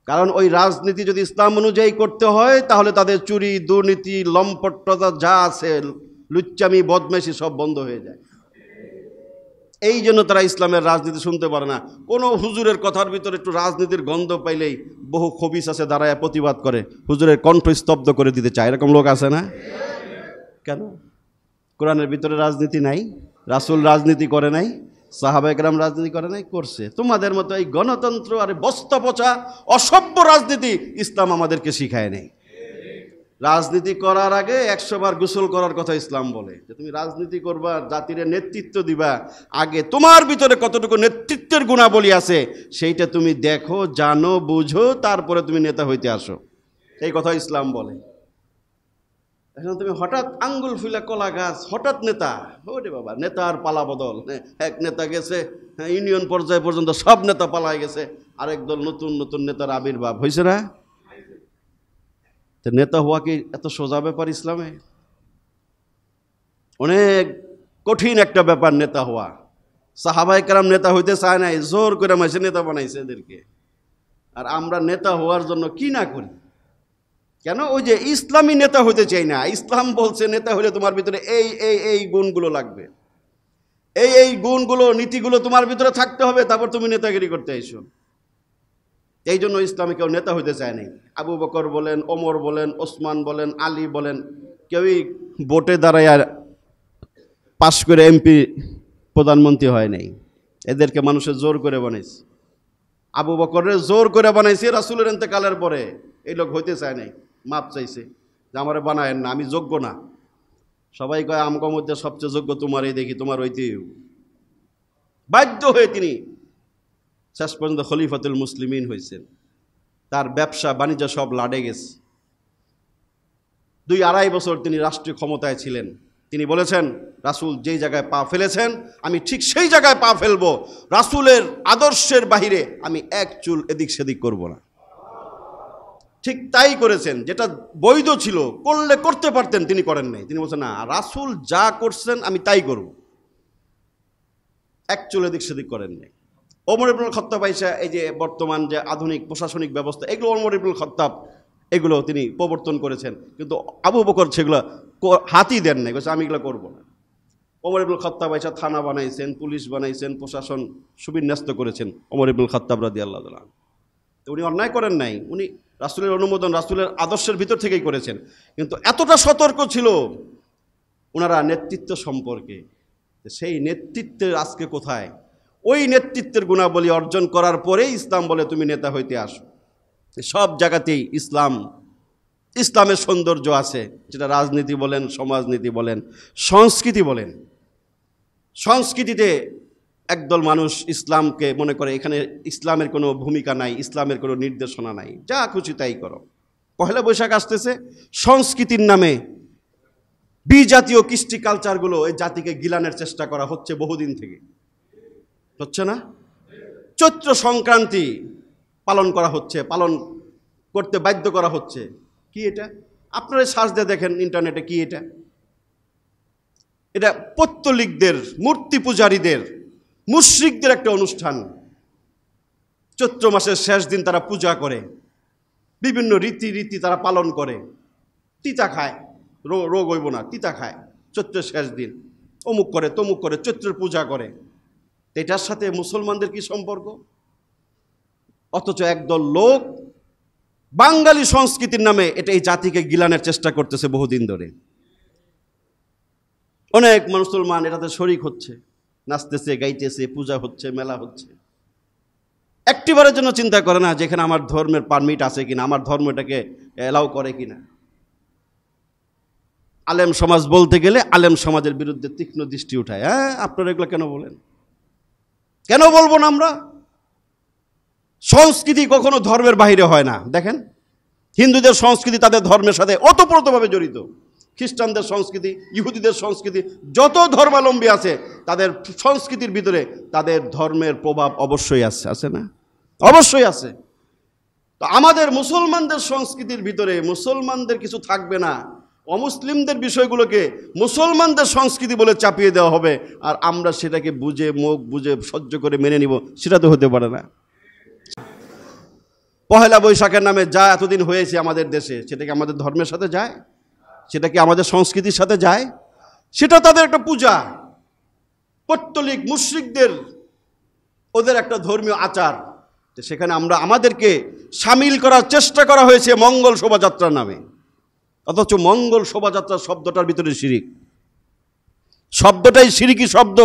কারণ ওই রাজনীতি যদি ইসলাম অনুযায়ী করতে হয় তাহলে তাদের চুরি, দুর্নীতি, লম্পটতা যা আছে, লুচ্চামি, বদমাইশি সব বন্ধ হয়ে যায়। এই জন্য তারা ইসলামের রাজনীতি শুনতে পারে না। কোনো হুজুরের কথার ভিতরে একটু রাজনীতির গন্ধ পাইলেই বহু খবিস আছে দাঁড়ায় প্রতিবাদ করে, হুজুরের কণ্ঠ স্তব্ধ করে দিতে চায়। এরকম লোক আছে না? কেন? কোরআনের ভিতরে রাজনীতি নাই, রাসূল রাজনীতি করে নাই, সাহাবায়ে কেরাম রাজনীতি করে নাই? করছে। তোমাদের মতো এই গণতন্ত্র আর বস্তা পচা অসভ্য রাজনীতি ইসলাম আমাদেরকে শিখায় নেই। রাজনীতি করার আগে 100 বার গোসল করার কথা ইসলাম বলে। যে তুমি রাজনীতি করবা, জাতির নেতৃত্ব দিবা, আগে তোমার ভিতরে কতটুকু নেতৃত্বের গুণাবলী আছে সেইটা তুমি দেখো, জানো, বুঝো, তারপরে তুমি নেতা হইতে আসো। এই কথা ইসলাম বলে। এখন তুমি হঠাৎ আঙ্গুল ফুলা কলা গাছ, হঠাৎ নেতা, ওরে বাবা, নেতার পালা বদল। এক নেতা গেছে, ইউনিয়ন পর্যায় পর্যন্ত সব নেতা পালায় গেছে, আরেক দল নতুন নতুন নেতার আবির্ভাব হয়েছে না? নেতা হওয়া কি এত সোজা ব্যাপার? ইসলামে অনেক কঠিন একটা ব্যাপার নেতা হওয়া। সাহাবায়ে কেরাম নেতা হইতে চায় নাই, জোর করে মাসে নেতা বানাইছে এদেরকে। আর আমরা নেতা হওয়ার জন্য কি না করি কেন? ওই যে ইসলামী নেতা হইতে চাই না। ইসলাম বলছে নেতা হলে তোমার ভিতরে এই এই এই গুণগুলো লাগবে, এই এই গুণগুলো, নীতিগুলো তোমার ভিতরে থাকতে হবে, তারপর তুমি নেতাগিরি করতে আইসো। এই জন্য ইসলামে কেউ নেতা হইতে চায় নাই। আবু বকর বলেন, ওমর বলেন, ওসমান বলেন, আলী বলেন, কেউই ভোটে দাঁড়ায় আর পাশ করে এমপি, প্রধানমন্ত্রী হয় নাই। এদেরকে মানুষের জোর করে বানাইছে। আবু বকরের জোর করে বানাইছে রাসূলের ইন্তেকালের পরে। এই লোক হইতে চায় নাই, মাপ চাইছে যে আমারে বানায়েন না, আমি যোগ্য না। সবাই কয় আমগো মধ্যে সবচেয়ে যোগ্য তোমারই দেখি, তোমার হইতেই। বাধ্য হয়ে তিনি শেষ পর্যন্ত খলিফাতুল মুসলিমিন হয়েছেন। তার ব্যবসা বাণিজ্য সব লাডে গেছে। 2-2.5 বছর তিনি রাষ্ট্রীয় ক্ষমতায় ছিলেন। তিনি বলেছেন, রাসূল যেই জায়গায় পা ফেলেছেন আমি ঠিক সেই জায়গায় পা ফেলবো, রাসূলের আদর্শের বাহিরে আমি এক চুল এদিক সেদিক করব না। ঠিক তাই করেছেন। যেটা বৈধ ছিল, করলে করতে পারতেন, তিনি করেন নাই। তিনি বলছেন, না, রাসূল যা করছেন আমি তাই করব, এক চুল এদিক সেদিক করেন নাই। ওমর ইবনুল খাত্তাব আইসা এই যে বর্তমান যে আধুনিক প্রশাসনিক ব্যবস্থা, এগুলো ওমর ইবনুল খাত্তাব এগুলো তিনি প্রবর্তন করেছেন, কিন্তু আবু বকর সেগুলো হাতই দেন নাই, বলছে আমি এগুলো করবো না। ওমর ইবনুল খাত্তাব আইসা থানা বানাইছেন, পুলিশ বানাইছেন, প্রশাসন সুবিন্যস্ত করেছেন ওমর ইবনুল খাত্তাব রাদিয়াল্লাহু তাআলা। তো উনি অন্যায় করেন নাই, উনি রাসূলের অনুমোদন, রাসূলের আদর্শের ভিতর থেকেই করেছেন। কিন্তু এতটা সতর্ক ছিল ওনারা নেতৃত্ব সম্পর্কে, সেই নেতৃত্বের আজকে কোথায়? ওই নেতৃত্বের গুণাবলী অর্জন করার পরেই ইসলাম বলে তুমি নেতা হইতে আসো। সব জায়গাতেই ইসলামের সৌন্দর্য আছে, যেটা রাজনীতি বলেন, সমাজনীতি বলেন, সংস্কৃতি বলেন। সংস্কৃতিতে একদল মানুষ ইসলামকে মনে করে এখানে ইসলামের কোনো ভূমিকা নাই, ইসলামের কোনো নির্দেশনা নাই, যা খুশি তাই করো। পহেলা বৈশাখ আসতেছে, সংস্কৃতির নামে বিজাতীয় কৃষ্টি কালচারগুলো এই জাতিকে গিলানের চেষ্টা করা হচ্ছে বহুদিন থেকে, হচ্ছে না? চৈত্র সংক্রান্তি পালন করা হচ্ছে, পালন করতে বাধ্য করা হচ্ছে। কি এটা? আপনারা সার্চ দিয়ে দেখেন ইন্টারনেটে, কি এটা? এটা পৌত্তলিকদের, মূর্তি পূজারীদের, মুশরিকদের একটা অনুষ্ঠান। চৈত্র মাসের শেষ দিন তারা পূজা করে, বিভিন্ন রীতি তারা পালন করে, তিতা খায়, রোগ হইব না, তিতা খায় চৈত্রের শেষ দিন, অমুক করে তমুক করে, চৈত্রের পূজা করে। এটার সাথে মুসলমানদের কি সম্পর্ক? অথচ একদল লোক বাঙালি সংস্কৃতির নামে এটা এই জাতিকে গিলানের চেষ্টা করতেছে বহুদিন ধরে। অনেক মুসলমান এটাতে শরিক হচ্ছে, নাচতেছে, গাইতেছে, পূজা হচ্ছে, মেলা হচ্ছে। একটিবারের জন্য চিন্তা করে না যেখানে আমার ধর্মের পারমিট আছে কিনা, আমার ধর্ম এটাকে এলাও করে কিনা। আলেম সমাজ বলতে গেলে আলেম সমাজের বিরুদ্ধে তীক্ষ্ণ দৃষ্টি উঠায়। হ্যাঁ, আপনারা এগুলো কেন বলেন? কেন বলবো না আমরা? সংস্কৃতি কখনো ধর্মের বাইরে হয় না। দেখেন, হিন্দুদের সংস্কৃতি তাদের ধর্মের সাথে ওতপ্রোতভাবে জড়িত। খ্রিস্টানদের সংস্কৃতি, ইহুদিদের সংস্কৃতি, যত ধর্মাবলম্বী আছে তাদের সংস্কৃতির ভিতরে তাদের ধর্মের প্রভাব অবশ্যই আছে না? অবশ্যই আছে। তো আমাদের মুসলমানদের সংস্কৃতির ভিতরে মুসলমানদের কিছু থাকবে না, অমুসলিমদের বিষয়গুলোকে মুসলমানদের সংস্কৃতি বলে চাপিয়ে দেওয়া হবে, আর আমরা সেটাকে বুঝে, মুখ বুঝে সহ্য করে মেনে নিব, সেটা তো হতে পারে না। পহেলা বৈশাখের নামে যা এতদিন হয়েছে আমাদের দেশে, সেটা কি আমাদের ধর্মের সাথে যায়? সেটা কি আমাদের সংস্কৃতির সাথে যায়? সেটা তাদের একটা পূজা, পৌত্তলিক মুশরিকদের ওদের একটা ধর্মীয় আচার। সেখানে আমাদেরকে সামিল করার চেষ্টা করা হয়েছে মঙ্গল শোভাযাত্রার নামে। অথচ মঙ্গল শোভাযাত্রা শব্দটার ভিতরে শিরিক, শব্দটাই শিরিকি শব্দ।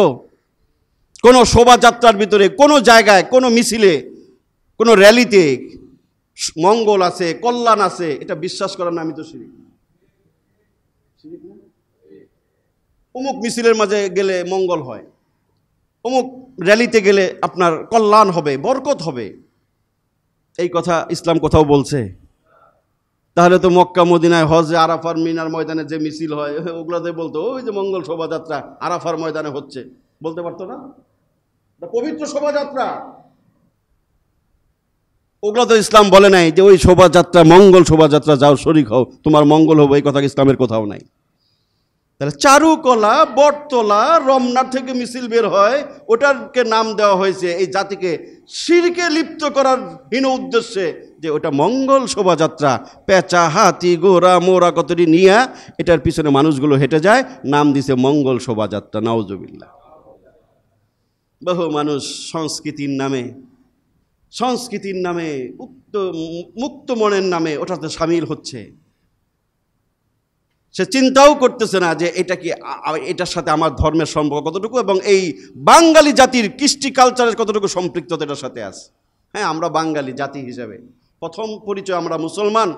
কোনো শোভাযাত্রার ভিতরে, কোনো জায়গায়, কোনো মিছিলে, কোনো র্যালিতে মঙ্গল আছে, কল্যাণ আছে, এটা বিশ্বাস করার নামই তো শিরিক। অমুক মিছিলের মাঝে গেলে মঙ্গল হয়, অমুক র্যালিতে গেলে আপনার কল্যাণ হবে, বরকত হবে, এই কথা ইসলাম কোথাও বলছে? তাহলে তো মক্কা মদিনায় হজে আরাফার মিনার ময়দানে যে মিছিল হয় ওগুলোতে বলতো ওই যে মঙ্গল শোভাযাত্রা আরাফার ময়দানে হচ্ছে, বলতে পারতো না? পবিত্র শোভাযাত্রা, ওগুলো তো ইসলাম বলে নাই যে ওই শোভাযাত্রা মঙ্গল শোভাযাত্রা যাও শরীক হও, তোমার মঙ্গল হবে, এই কথা ইসলামের কোথাও নাই। তাহলে চারুকলা, বটতলা, রমনার থেকে মিছিল বের হয়, ওটাকে নাম দেওয়া হয়েছে এই জাতিকে শিরকে লিপ্ত করার হীন উদ্দেশ্যে, যে ওটা মঙ্গল শোভাযাত্রা, পেঁচা, হাতি, ঘোড়া, মোরা কতটি নিয়ে এটার পিছনে মানুষগুলো হেঁটে যায়, নাম দিছে মঙ্গল শোভাযাত্রা। নাউজুবিল্লাহ। বহু মানুষ সংস্কৃতির নামে মুক্ত মনের নামে ওটাতে সামিল হচ্ছে। সে চিন্তাও করতেছে না যে এটা কি, এটার সাথে আমার ধর্মের সম্পর্ক কতটুকু এবং এই বাঙালি জাতির কৃষ্টি কালচারের কতটুকু সম্পৃক্ততা এটার সাথে আছে। হ্যাঁ, আমরা বাঙালি জাতি হিসাবে প্রথম পরিচয় আমরা মুসলমান,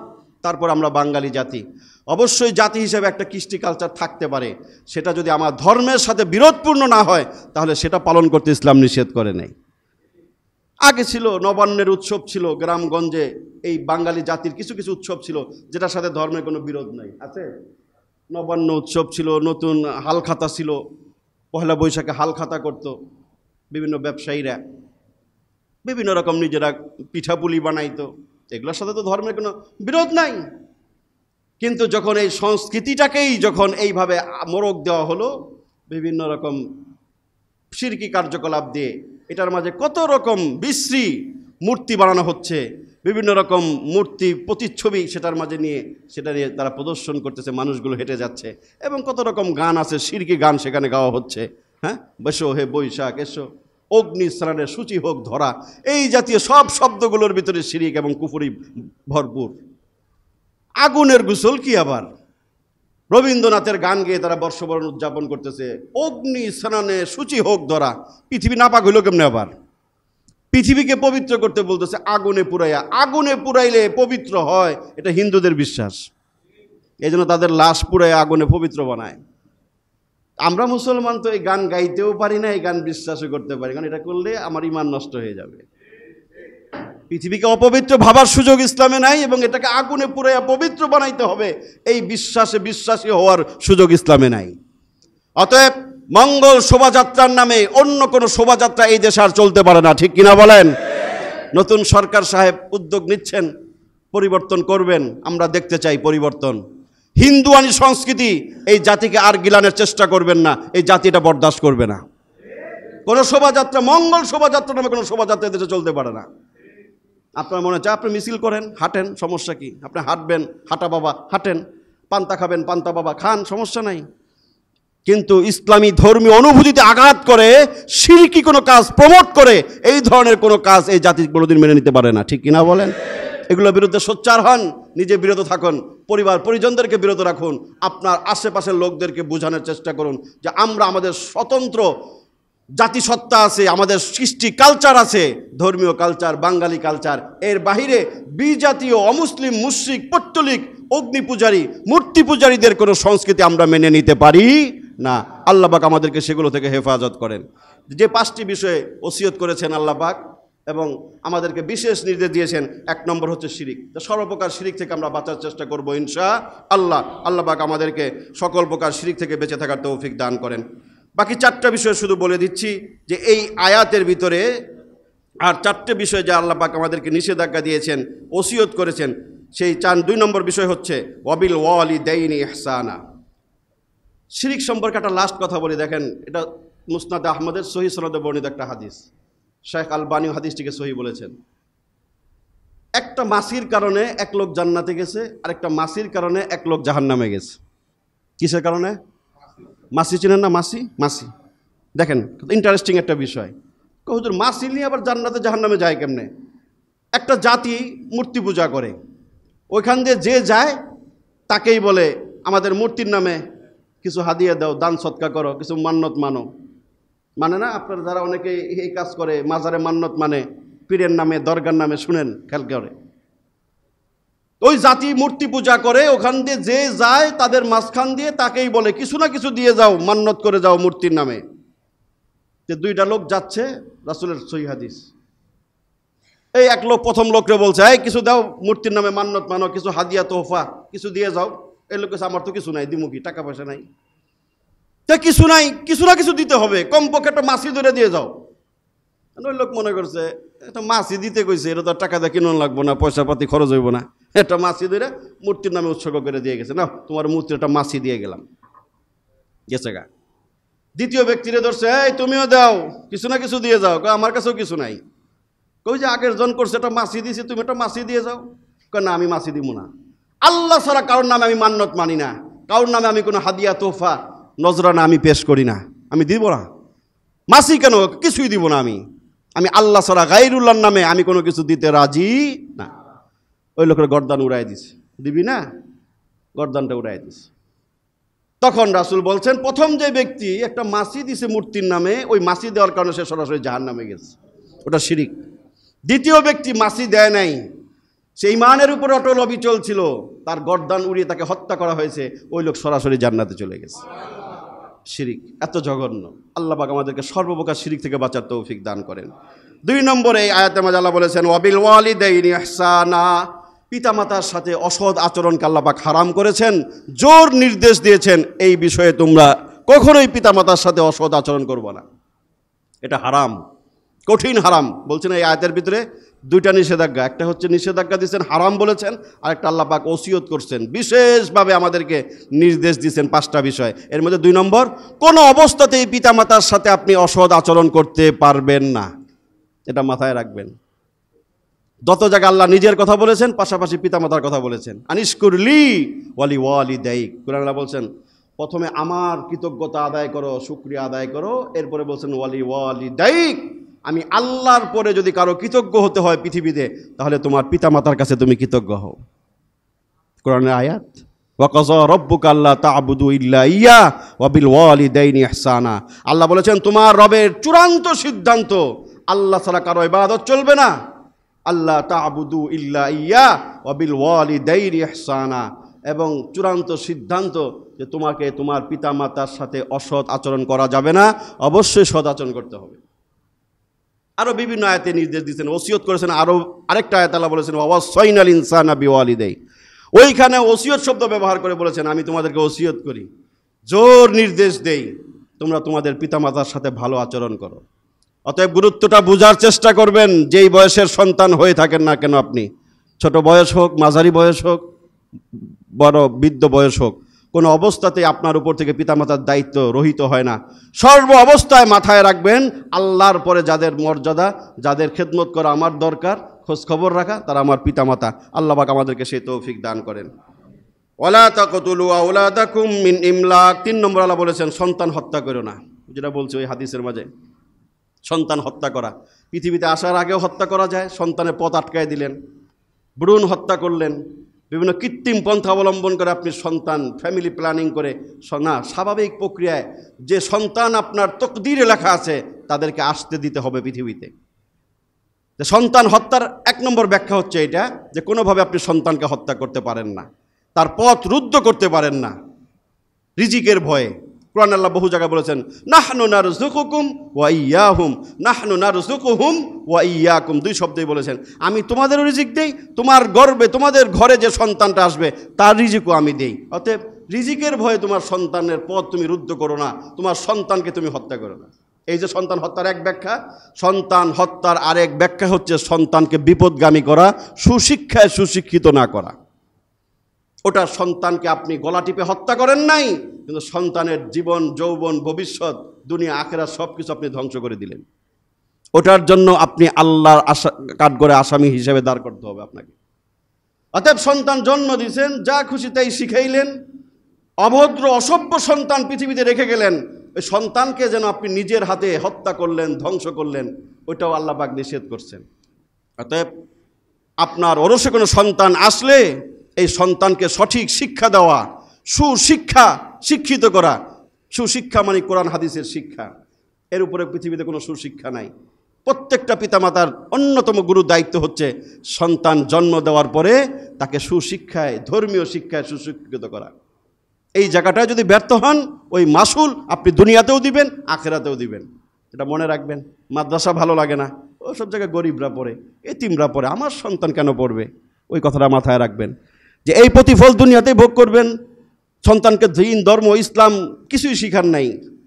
তারপর আমরা বাঙালি জাতি। অবশ্যই জাতি হিসেবে একটা কৃষ্টি কালচার থাকতে পারে, সেটা যদি আমার ধর্মের সাথে বিরোধপূর্ণ না হয় তাহলে সেটা পালন করতে ইসলাম নিষেধ করে নাই। আগে ছিল নবান্নের উৎসব, ছিল গ্রামগঞ্জে এই বাঙালি জাতির কিছু কিছু উৎসব ছিল যেটার সাথে ধর্মের কোনো বিরোধ নাই, আছে। নবান্ন উৎসব ছিল, নতুন হালখাতা ছিল, পহেলা বৈশাখে হালখাতা করত বিভিন্ন ব্যবসায়ীরা, বিভিন্ন রকম নিজেরা পিঠাপুলি বানাইতো, এগুলোর সাথে তো ধর্মের কোনো বিরোধ নাই। কিন্তু যখন এই সংস্কৃতিটাকেই যখন এইভাবে মোড়ক দেওয়া হলো বিভিন্ন রকম শিরকি কার্যকলাপ দিয়ে, এটার মাঝে কত রকম বিশ্রী মূর্তি বানানো হচ্ছে, বিভিন্ন রকম মূর্তি প্রতিচ্ছবি সেটার মাঝে নিয়ে সেটা নিয়ে তারা প্রদর্শন করতেছে, মানুষগুলো হেঁটে যাচ্ছে, এবং কত রকম গান আছে, শিরকি গান সেখানে গাওয়া হচ্ছে। হ্যাঁ, বেশো হে বৈশাখ এসো, অগ্নি স্নানের সূচি হোক ধরা, এই জাতীয় সব শব্দগুলোর ভিতরে শিরিক এবং কুফরি ভরপুর। আগুনের গোসল কি আবার, রবীন্দ্রনাথের গান গেয়ে তারা বর্ষবরণ উদযাপন করতেছে। অগ্নি স্নানে সূচি হোক ধরা, পৃথিবী নাপাক হইল কেমনে? আবার পৃথিবীকে পবিত্র করতে বলতেছে আগুনে পুরাইয়া। আগুনে পুরাইলে পবিত্র হয়, এটা হিন্দুদের বিশ্বাস। এই জন্য তাদের লাশ পুরাইয়া আগুনে পবিত্র বানায়। আমরা মুসলমান তো এই গান গাইতেও পারি না, এই গান বিশ্বাসও করতে পারি, কারণ এটা করলে আমার ঈমান নষ্ট হয়ে যাবে। পৃথিবীকে অপবিত্র ভাবার সুযোগ ইসলামে নাই, এবং এটাকে আগুনে পুরাইয়া পবিত্র বানাইতে হবে, এই বিশ্বাসে বিশ্বাসী হওয়ার সুযোগ ইসলামে নাই। অতএব মঙ্গল শোভাযাত্রার নামে অন্য কোনো শোভাযাত্রা এই দেশে আর চলতে পারে না, ঠিক কিনা বলেন? নতুন সরকার সাহেব উদ্যোগ নিচ্ছেন, পরিবর্তন করবেন, আমরা দেখতে চাই পরিবর্তন। হিন্দুয়ানি সংস্কৃতি এই জাতিকে আর গিলানের চেষ্টা করবেন না, এই জাতি এটা বরদাস্ত করবে না। কোনো শোভাযাত্রা, মঙ্গল শোভাযাত্রা নামে কোনো শোভাযাত্রা দেশে চলতে পারে না। আপনার মনে চায় আপনি মিছিল করেন, হাঁটেন, সমস্যা কি? আপনি হাঁটবেন, হাঁটা বাবা হাঁটেন, পান্তা খাবেন, পান্তা বাবা খান, সমস্যা নাই। কিন্তু ইসলামী ধর্মীয় অনুভূতিতে আঘাত করে, শিরকি কোনো কাজ প্রমোট করে, এই ধরনের কোনো কাজ এই জাতি কোনোদিন মেনে নিতে পারে না, ঠিক কিনা বলেন? এগুলোর বিরুদ্ধে সোচ্চার হন, নিজে বিরত থাকুন, পরিবার পরিজনদেরকে বিরত রাখুন, আপনার আশেপাশের লোকদেরকে বোঝানোর চেষ্টা করুন যে আমরা আমাদের স্বতন্ত্র জাতিসত্তা আছে, আমাদের সৃষ্টি কালচার আছে, ধর্মীয় কালচার, বাঙালি কালচার। এর বাহিরে বিজাতীয় অমুসলিম মুশরিক পৌত্তলিক অগ্নি পূজারী মূর্তি পূজারীদের কোনো সংস্কৃতি আমরা মেনে নিতে পারি না। আল্লাহ পাক আমাদেরকে সেগুলো থেকে হেফাজত করেন। যে 5টি বিষয়ে ওসিয়ত করেছেন আল্লাহ পাক এবং আমাদেরকে বিশেষ নির্দেশ দিয়েছেন, 1 নম্বর হচ্ছে শিরিক। তো সর্বপ্রকার শিরিক থেকে আমরা বাঁচার চেষ্টা করব ইনশাআল্লাহ। আল্লাহ পাক আমাদেরকে সকল প্রকার শিরিক থেকে বেঁচে থাকার তৌফিক দান করেন। বাকি 4টা বিষয় শুধু বলে দিচ্ছি যে এই আয়াতের ভিতরে আর 4টে বিষয় যা আল্লাহ পাক আমাদেরকে নিষেধাজ্ঞা দিয়েছেন, ওসিয়ত করেছেন, সেই 2 নম্বর বিষয় হচ্ছে ওয়াবিল ওয়ালিদাইনি ইহসানা। শিরিক সম্পর্কে একটা লাস্ট কথা বলি, দেখেন এটা মুসনাদ আহমদের সহিহ সনদে বর্ণিত একটা হাদিস, শেখ আলবানী হাদিসটিকে সহিহ বলেছেন। একটা মাসির কারণে এক লোক জান্নাতে গেছে, আর একটা মাসির কারণে এক লোক জাহান্নামে গেছে। কিসের কারণে? মাসি চিনেন না? মাসি দেখেন ইন্টারেস্টিং একটা বিষয়। হুজুর মাসি নিয়ে আবার জান্নাতে জাহান্নামে যায় কেমনে? একটা জাতি মূর্তি পূজা করে, ওইখান দিয়ে যে যায় তাকেই বলে আমাদের মূর্তির নামে কিছু হাদিয়া দাও, দান সৎকা করো, কিছু মান্নত মানো। মানে না আপনারা যারা অনেকে এই কাজ করে, মাজারে মান্নত মানে, পীরের নামে দরগার নামে, শুনেন খেয়াল করে। ওই জাতি মূর্তি পূজা করে, ওখান দিয়ে যে যায় তাদের মাঝখান দিয়ে তাকেই বলে কিছু না কিছু দিয়ে যাও, মান্নত করে যাও মূর্তির নামে। যে 2টা লোক যাচ্ছে, রাসূলের সহিহ হাদিস। এই এক লোক প্রথম লোককে বলছে এই কিছু দাও, মূর্তির নামে মান্নত মানো, কিছু হাদিয়া তোহফা কিছু দিয়ে যাও। এই লোক আমার তো কিছু নাই, দিমুখী টাকা পয়সা নাই। তা কিছু নাই, কিছু না কিছু দিতে হবে, কমপক্ষে একটা মাছি ধরে দিয়ে যাও। ওই লোক মনে করছে একটা মাছি দিতে কইছে, এটা তো টাকা দিয়ে কিনুন লাগবো না, পয়সা পাতি খরচ হইব না, একটা মাছি ধরে মূর্তির নামে উৎসর্গ করে দিয়ে গেছে। না, তোমার মূর্তির একটা মাছি দিয়ে গেলাম, গেছে গা। দ্বিতীয় ব্যক্তিরে ধরছে এই তুমিও দাও, কিছু না কিছু দিয়ে যাও। আমার কাছেও কিছু নাই। কই যে আগের জন করছে একটা মাছি দিয়েছি, তুমি একটা মাছি দিয়ে যাও। না, আমি মাছি দিব না। আল্লাহ ছাড়া কারোর নামে আমি মান্নত মানি না, কারোর নামে আমি কোনো হাদিয়া তোহফা নজরানা আমি পেশ করি না, আমি দিব না। মাছি কেন, কিছুই দিব না। আমি আল্লাহ ছাড়া গায়রুল্লাহর নামে আমি কোনো কিছু দিতে রাজি না। ওই লোকের গর্দান উড়াই দিছে, দিবি না, গর্দানটা উড়াই দিছে। তখন রাসূল বলছেন প্রথম যে ব্যক্তি একটা মাছি দিছে মূর্তির নামে, ওই মাছি দেওয়ার কারণে সে সরাসরি জাহান্নামে গেছে, ওটা শিরিক। দ্বিতীয় ব্যক্তি মাছি দেয় নাই, সে ঈমানের উপর অটল অবিচল ছিল, তার গর্দান উড়িয়ে তাকে হত্যা করা হয়েছে, ওই লোক সরাসরি জান্নাতে চলে গেছে। শিরিক এত জঘন্য। আল্লাহ পাক আমাদেরকে সর্বপ্রকার শিরিক থেকে বাঁচার তৌফিক দান করেন। 2 নম্বরে এই আয়াতে মাঝে আল্লাহ বলেছেন ওয়াবিল ওয়ালিদাইনি ইহসানা, পিতামাতার সাথে অসৎ আচরণকে আল্লাহ পাক হারাম করেছেন, জোর নির্দেশ দিয়েছেন এই বিষয়ে তোমরা কখনোই পিতামাতার সাথে অসৎ আচরণ করবে না, এটা হারাম, কঠিন হারাম। বলছেন এই আয়াতের ভিতরে 2টা নিষেধাজ্ঞা, একটা হচ্ছে নিষেধাজ্ঞা দিয়েছেন হারাম বলেছেন, আরেকটা আল্লাহ পাক ওসিয়ত করছেন, বিশেষভাবে আমাদেরকে নির্দেশ দিয়েছেন 5টা বিষয়। এর মধ্যে 2 নম্বর, কোনো অবস্থাতেই পিতামাতার সাথে আপনি অসৎ আচরণ করতে পারবেন না, এটা মাথায় রাখবেন। যত জায়গায় আল্লাহ নিজের কথা বলেছেন, পাশাপাশি পিতামাতার কথা বলেছেন। আনিশকুরলি ওয়ালি ওয়ালিদাইক, কুরআন আল্লাহ বলছেন প্রথমে আমার কৃতজ্ঞতা আদায় করো, শুকরিয়া আদায় করো, এরপরে বলছেন ওয়ালি ওয়ালিদাইক, আমি আল্লাহর পরে যদি কারো কৃতজ্ঞ হতে হয় পৃথিবীতে, তাহলে তোমার পিতামাতার কাছে তুমি কৃতজ্ঞ হও। কোরআনের আয়াত। ওয়াকাযা রাব্বুকা আল্লা তা'বুদু ইল্লা ইয়্যা ওয়া বিল ওয়ালিদাইনি ইহসানা। আল্লাহ বলেছেন তোমার রবের চূড়ান্ত সিদ্ধান্ত আল্লাহ ছাড়া কারো ইবাদত চলবে না। আল্লাহ তা'বুদু ইল্লা ইয়্যা ওয়া বিল ওয়ালিদাইনি ইহসানা, এবং চূড়ান্ত সিদ্ধান্ত যে তোমাকে তোমার পিতামাতার সাথে অসৎ আচরণ করা যাবে না, অবশ্যই সৎ আচরণ করতে হবে। আরও বিভিন্ন আয়াতে নির্দেশ দিয়েছেন, ওসিয়ত করেছেন। আরও আরেকটা আয়াত আল্লাহ বলেছেন ওয়াসাইনাল ইনসানা বিওয়ালিদাই, ওইখানে ওসিয়ত শব্দ ব্যবহার করে বলেছেন আমি তোমাদেরকে ওসিয়ত করি, জোর নির্দেশ দেই তোমরা তোমাদের পিতামাতার সাথে ভালো আচরণ করো। অতএব গুরুত্বটা বোঝার চেষ্টা করবেন, যেই বয়সের সন্তান হয়ে থাকেন না কেন আপনি, ছোট বয়স হোক, মাঝারি বয়স হোক, বড় বৃদ্ধ বয়স হোক, কোনো অবস্থাতেই আপনার উপর থেকে পিতামাতার দায়িত্ব রহিত হয় না। সর্ব অবস্থায় মাথায় রাখবেন আল্লাহর পরে যাদের মর্যাদা, যাদের খেদমত করা আমার দরকার, খোঁজ খবর রাখা, তারা আমার পিতামাতা। আল্লাহ পাক আমাদেরকে সেই তৌফিক দান করেন। ওয়ালা তাকতুলু আওলাদাকুম মিন ইমলাক, 3 নম্বর আল্লাহ বলেছেন সন্তান হত্যা করো না। যেটা বলছে ওই হাদিসের মাঝে, সন্তান হত্যা করা পৃথিবীতে আসার আগেও হত্যা করা যায়, সন্তানের পথ আটকায় দিলেন, ভ্রূণ হত্যা করলেন, বিভিন্ন কৃত্রিম পন্থা অবলম্বন করে আপনি সন্তান ফ্যামিলি প্ল্যানিং করে না, স্বাভাবিক প্রক্রিয়ায় যে সন্তান আপনার তকদিরে লেখা আছে তাদেরকে আসতে দিতে হবে পৃথিবীতে। সন্তান হত্যার 1 নম্বর ব্যাখ্যা হচ্ছে এটা যে কোনোভাবে আপনি সন্তানকে হত্যা করতে পারেন না, তার পথ রুদ্ধ করতে পারেন না রিজিকের ভয়ে। কুরআন আল্লাহ বহু জায়গায় বলেছেন নাহনু নারযুকুকুম ওয়া ইয়্যাহুম, নাহনু নারযুকুহুম ওয়া ইয়্যাকুম, 2 শব্দেই বলেছেন আমি তোমাদেরও রিজিক দেই, তোমার গর্বে তোমাদের ঘরে যে সন্তানটা আসবে তার রিজিকও আমি দেই। অতএব রিজিকের ভয়ে তোমার সন্তানের পথ তুমি রুদ্ধ করো না, তোমার সন্তানকে তুমি হত্যা করো না। এই যে সন্তান হত্যার এক ব্যাখ্যা, সন্তান হত্যার আরেক ব্যাখ্যা হচ্ছে সন্তানকে বিপদগামী করা, সুশিক্ষায় সুশিক্ষিত না করা। ওটা সন্তানকে আপনি গলা টিপে হত্যা করেন নাই, কিন্তু সন্তানের জীবন, যৌবন, ভবিষ্যৎ, দুনিয়া আখেরাত সব কিছু আপনি ধ্বংস করে দিলেন। ওটার জন্য আপনি আল্লাহর কাঠগড়ে আসামি হিসেবে দাঁড় করতে হবে আপনাকে। অতএব সন্তান জন্ম দিয়েছেন, যা খুশি তাই শিখাইলেন, অভদ্র অসভ্য সন্তান পৃথিবীতে রেখে গেলেন, ওই সন্তানকে যেন আপনি নিজের হাতে হত্যা করলেন, ধ্বংস করলেন, ওইটাও আল্লাহ পাক নিষেধ করছেন। অতএব আপনার ওরসে কোনো সন্তান আসলে এই সন্তানকে সঠিক শিক্ষা দেওয়া, সুশিক্ষা শিক্ষিত করা। সুশিক্ষা মানে কোরআন হাদিসের শিক্ষা, এর উপরে পৃথিবীতে কোনো সুশিক্ষা নাই। প্রত্যেকটা পিতামাতার অন্যতম গুরু দায়িত্ব হচ্ছে সন্তান জন্ম দেওয়ার পরে তাকে সুশিক্ষায়, ধর্মীয় শিক্ষায় সুশিক্ষিত করা। এই জায়গাটায় যদি ব্যর্থ হন, ওই মাসুল আপনি দুনিয়াতেও দিবেন, আখেরাতেও দিবেন। এটা মনে রাখবেন। মাদ্রাসা ভালো লাগে না, ওসব জায়গায় গরিবরা পড়ে, এতিমরা পড়ে, আমার সন্তান কেন পড়বে? ওই কথাটা মাথায় রাখবেন যে এই প্রতিফল দুনিয়াতেই ভোগ করবেন। সন্তানকে দিন, ধর্ম, ইসলাম কিছুই শিখার নাই,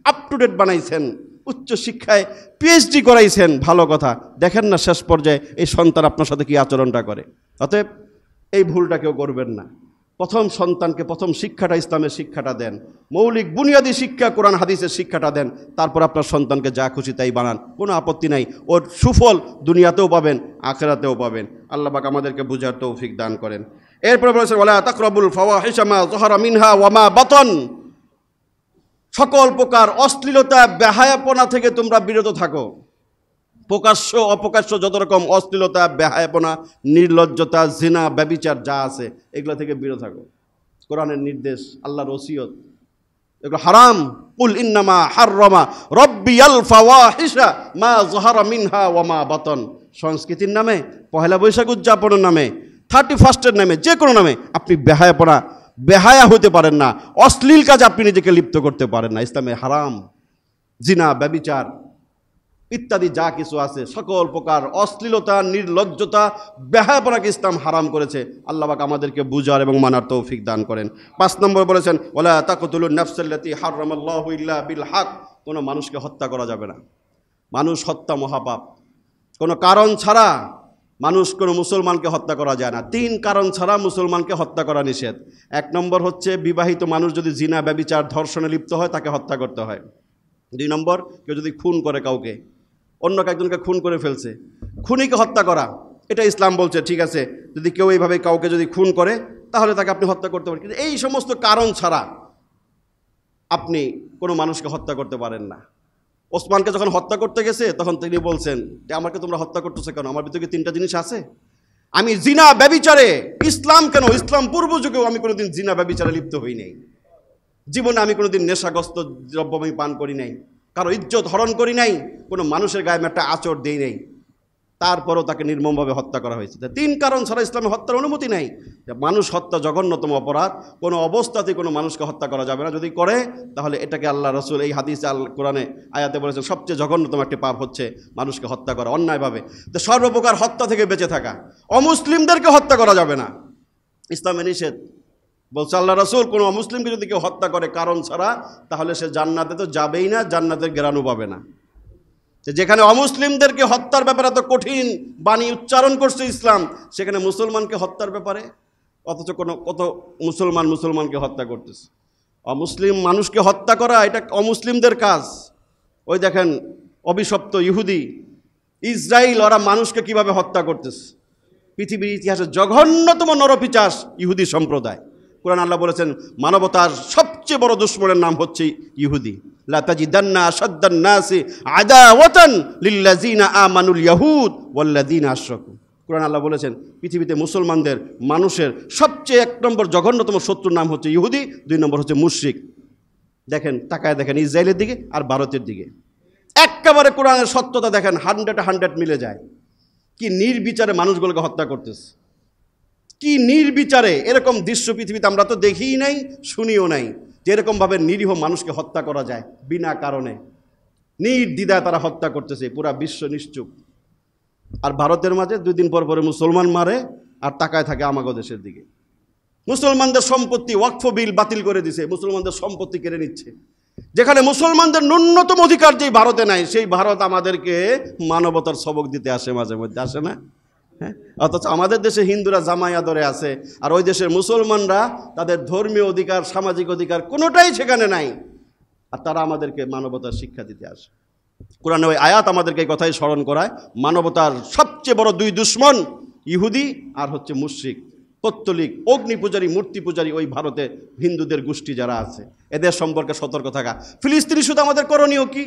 আপ টু ডেট বানাইছেন, উচ্চ শিক্ষায় পিএইচডি করাইছেন, ভালো কথা। দেখেন না শেষ পর্যায়ে এই সন্তান আপনার সাথে কি আচরণটা করে। অতএব এই ভুলটা কেউ করবেন না। প্রথম সন্তানকে প্রথম শিক্ষাটা, ইসলামের শিক্ষাটা দেন, মৌলিক বুনিয়াদী শিক্ষা কোরআন হাদিসের শিক্ষাটা দেন, তারপর আপনার সন্তানকে যা খুশি তাই বানান, কোনো আপত্তি নাই। ওর সুফল দুনিয়াতেও পাবেন, আখিরাতেও পাবেন। আল্লাহ পাক আমাদেরকে বুঝার তৌফিক দান করেন। এরপরে বলেছেন ওয়ালা তাকরাবুল ফাওয়াহিশা মা যাহারা মিনহা ওয়া মা বাতন, সকল প্রকার অশ্লীলতা, বেহায়াপনা থেকে তোমরা বিরত থাকো। প্রকাশ্য অপ্রকাশ্য যত রকম অশ্লীলতা, বেহায়াপনা, নির্লজ্জতা, জিনা, ব্যভিচার যা আছে এগুলো থেকে বিরত থাকো। কোরআনের নির্দেশ, আল্লাহর ওসিয়ত, এগুলো হারাম। কুল ইন্নামা হাররামা রাব্বিয়াল ফাওয়াহিশা মা যাহারা মিনহা ওয়া মা বাতন। সংস্কৃতির নামে, পহেলা বৈশাখ উদযাপনের নামে, 31 নামে, যে কোনো নামে আপনি বেহায়া হতে পারেন না, অশ্লীল কাজে আপনি নিজেকে লিপ্ত করতে পারেন না। ইসলামে হারাম। জিনা, ব্যভিচার ইত্যাদি যা কিছু আছে, সকল প্রকার অশ্লীলতা, নির্লজ্জতা, বেহায়াপনাকে ইসলাম হারাম করেছে। আল্লাহ পাক আমাদেরকে বুঝার এবং মানার তৌফিক দান করেন। 5 নম্বর বলেছেন ওয়ালা তাকতুলুন নাফসাল্লাতী হারামাল্লাহু ইল্লা বিল হক, কোনো মানুষকে হত্যা করা যাবে না। মানুষ হত্যা মহাপাপ। কোনো কারণ ছাড়া কোনো মুসলমানকে হত্যা করা যায় না। 3 কারণ ছাড়া মুসলমানকে হত্যা করা নিষেধ। 1 নম্বর হচ্ছে বিবাহিত মানুষ যদি জিনা, ব্যভিচার, ধর্ষণে লিপ্ত হয় তাকে হত্যা করতে হয়। 2 নম্বর কেউ যদি খুন করে, কাউকে অন্য একজনকে খুন করে ফেলছে, খুনিকে হত্যা করা, এটা ইসলাম বলছে ঠিক আছে, যদি কেউ এইভাবে কাউকে যদি খুন করে তাহলে তাকে আপনি হত্যা করতে পারেন, কিন্তু এই সমস্ত কারণ ছাড়া আপনি কোনো মানুষকে হত্যা করতে পারেন না। ওসমানকে যখন হত্যা করতে গেছে তখন তিনি বলছেন যে আমাকে তোমরা হত্যা করতেছো কেন? আমার ভিতরে 3টা জিনিস আছে, আমি জিনা ব্যভিচারে, ইসলাম কেন, ইসলাম পূর্ব যুগেও আমি কোনোদিন জিনা ব্যভিচারে লিপ্ত হই নাই। জীবনে আমি কোনোদিন নেশাগ্রস্ত দ্রব্য আমি পান করি নাই, কারো ইজ্জত হরণ করি নাই, কোনো মানুষের গায়ে আমি একটা আঁচড় দেই নাই। তারপরও তাকে নির্মমভাবে হত্যা করা হয়েছে। 3 কারণ ছাড়া ইসলামে হত্যার অনুমতি নেই। মানুষ হত্যা জঘন্যতম অপরাধ, কোনো অবস্থাতেই কোনো মানুষকে হত্যা করা যাবে না। যদি করে তাহলে এটাকে আল্লাহ রসুল এই হাদিসে কোরআনে আয়াতে বলেছেন সবচেয়ে জঘন্যতম একটি পাপ হচ্ছে মানুষকে হত্যা করা অন্যায়ভাবে। তো সর্বপ্রকার হত্যা থেকে বেঁচে থাকা, অমুসলিমদেরকে হত্যা করা যাবে না, ইসলামে নিষেধ। বলছে আল্লাহ রসুল, কোনো অমুসলিমকে যদি কেউ হত্যা করে কারণ ছাড়া, তাহলে সে জান্নাতে তো যাবেই না, জান্নাতের ঘেরানো পাবে না। যেখানে অমুসলিমদেরকে হত্যার ব্যাপারে এত কঠিন বাণী উচ্চারণ করছে ইসলাম, সেখানে মুসলমানকে হত্যার ব্যাপারে অথচ কত মুসলমানকে হত্যা করতেছে। অমুসলিম মানুষকে হত্যা করা এটা অমুসলিমদের কাজ। ওই দেখেন অভিশপ্ত ইহুদি ইসরায়েল, ওরা মানুষকে কিভাবে হত্যা করতেছে। পৃথিবীর ইতিহাসে জঘন্যতম নরপিচাস ইহুদি সম্প্রদায়। কোরআন আল্লাহ বলেছেন মানবতার সবচেয়ে বড় দুশমনের নাম হচ্ছে ইহুদি। লা তাজিদান্না আশাদ্দান নাসি আদাওয়াতান লিল্লাযিনা আমানুল ইয়াহুদ ওয়াল্লাযিনা আশরাকু। কোরআন আল্লাহ বলেছেন পৃথিবীতে মুসলমানদের মানুষের সবচেয়ে 1 নম্বর জঘন্যতম শত্রুর নাম হচ্ছে ইহুদি, 2 নম্বর হচ্ছে মুশরিক। দেখেন, তাকায় দেখেন ইসরায়েলের দিকে আর ভারতের দিকে, একেবারে কোরআনের সত্যতা দেখেন 100 মিলে যায়। কি নির্বিচারে মানুষগুলোকে হত্যা করতেছে, কি নির্বিচারে। এরকম দৃশ্য পৃথিবীতে আমরা তো দেখিই নাই, শুনিও নাই, যে এরকমভাবে নিরীহ মানুষকে হত্যা করা যায় বিনা কারণে। নির্দ্বিধায় তারা হত্যা করতেছে, পুরা বিশ্ব নিশ্চুপ। আর ভারতের মাঝে 2 দিন পর পরে মুসলমান মারে আর তাকায় থাকে আমাগো দেশের দিকে। মুসলমানদের সম্পত্তি ওয়াকফ বিল বাতিল করে দিছে, মুসলমানদের সম্পত্তি কেড়ে নিচ্ছে। যেখানে মুসলমানদের ন্যূনতম অধিকার যেই ভারতে নাই, সেই ভারত আমাদেরকে মানবতার সবক দিতে আসে, মাঝে মধ্যে আসে না? হ্যাঁ, অথচ আমাদের দেশে হিন্দুরা জামাই আদরে আছে, আর ওই দেশের মুসলমানরা তাদের ধর্মীয় অধিকার, সামাজিক অধিকার কোনোটাই সেখানে নাই, আর তারা আমাদেরকে মানবতার শিক্ষা দিতে আসে। কোরআনে ওই আয়াত আমাদেরকে এই কথাই স্মরণ করায়, মানবতার সবচেয়ে বড় 2 দুশমন ইহুদি আর হচ্ছে মুশরিক, পত্তলিক, অগ্নি পূজারী, মূর্তি পূজারী ওই ভারতে হিন্দুদের গোষ্ঠী যারা আছে, এদের সম্পর্কে সতর্ক থাকা। ফিলিস্তিনি শুধু আমাদের করণীয় কি?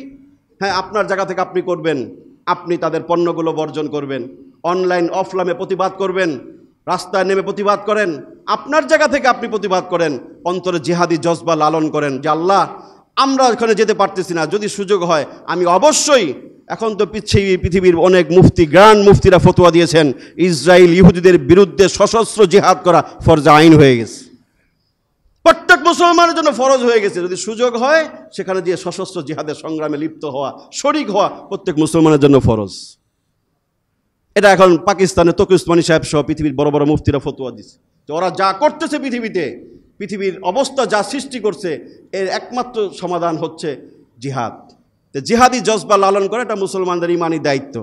হ্যাঁ, আপনার জায়গা থেকে আপনি করবেন, আপনি তাদের পণ্যগুলো বর্জন করবেন, অনলাইন অফলাইনে প্রতিবাদ করবেন, রাস্তায় নেমে প্রতিবাদ করেন, আপনার জায়গা থেকে আপনি প্রতিবাদ করেন, অন্তরে জিহাদি জজবা লালন করেন যে আল্লাহ, আমরা ওখানে যেতে পারতেছি না, যদি সুযোগ হয় আমি অবশ্যই। এখন তো পৃথিবীর অনেক মুফতি, গ্র্যান্ড মুফতিরা ফতোয়া দিয়েছেন ইসরায়েল ইহুদিদের বিরুদ্ধে সশস্ত্র জিহাদ করা ফরজ আইন হয়ে গেছে, প্রত্যেক মুসলমানের জন্য ফরজ হয়ে গেছে। যদি সুযোগ হয় সেখানে দিয়ে সশস্ত্র জিহাদের সংগ্রামে লিপ্ত হওয়া, শরিক হওয়া প্রত্যেক মুসলমানের জন্য ফরজ। এটা এখন পাকিস্তানের তকি উসমানী সাহেব সহ পৃথিবীর বড় বড় মুফতিরা ফতোয়া দিচ্ছে যে ওরা যা করতেছে পৃথিবীতে, পৃথিবীর অবস্থা যা সৃষ্টি করছে, এর একমাত্র সমাধান হচ্ছে জিহাদ। জিহাদি জজবা লালন করে এটা মুসলমানদের ইমানি দায়িত্ব।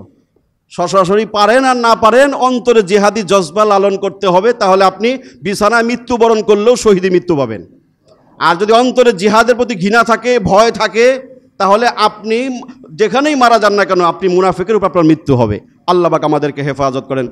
সরাসরি পারেন আর না পারেন, অন্তরে জিহাদি জজবা লালন করতে হবে, তাহলে আপনি বিছানায় মৃত্যুবরণ করলেও শহীদি মৃত্যু পাবেন। আর যদি অন্তরে জিহাদের প্রতি ঘৃণা থাকে, ভয় থাকে, তাহলে আপনি যেখানেই মারা যান না কেন, আপনি মুনাফিকের উপর আপনার মৃত্যু হবে। আল্লাহ পাক আমাদেরকে হেফাজত করেন।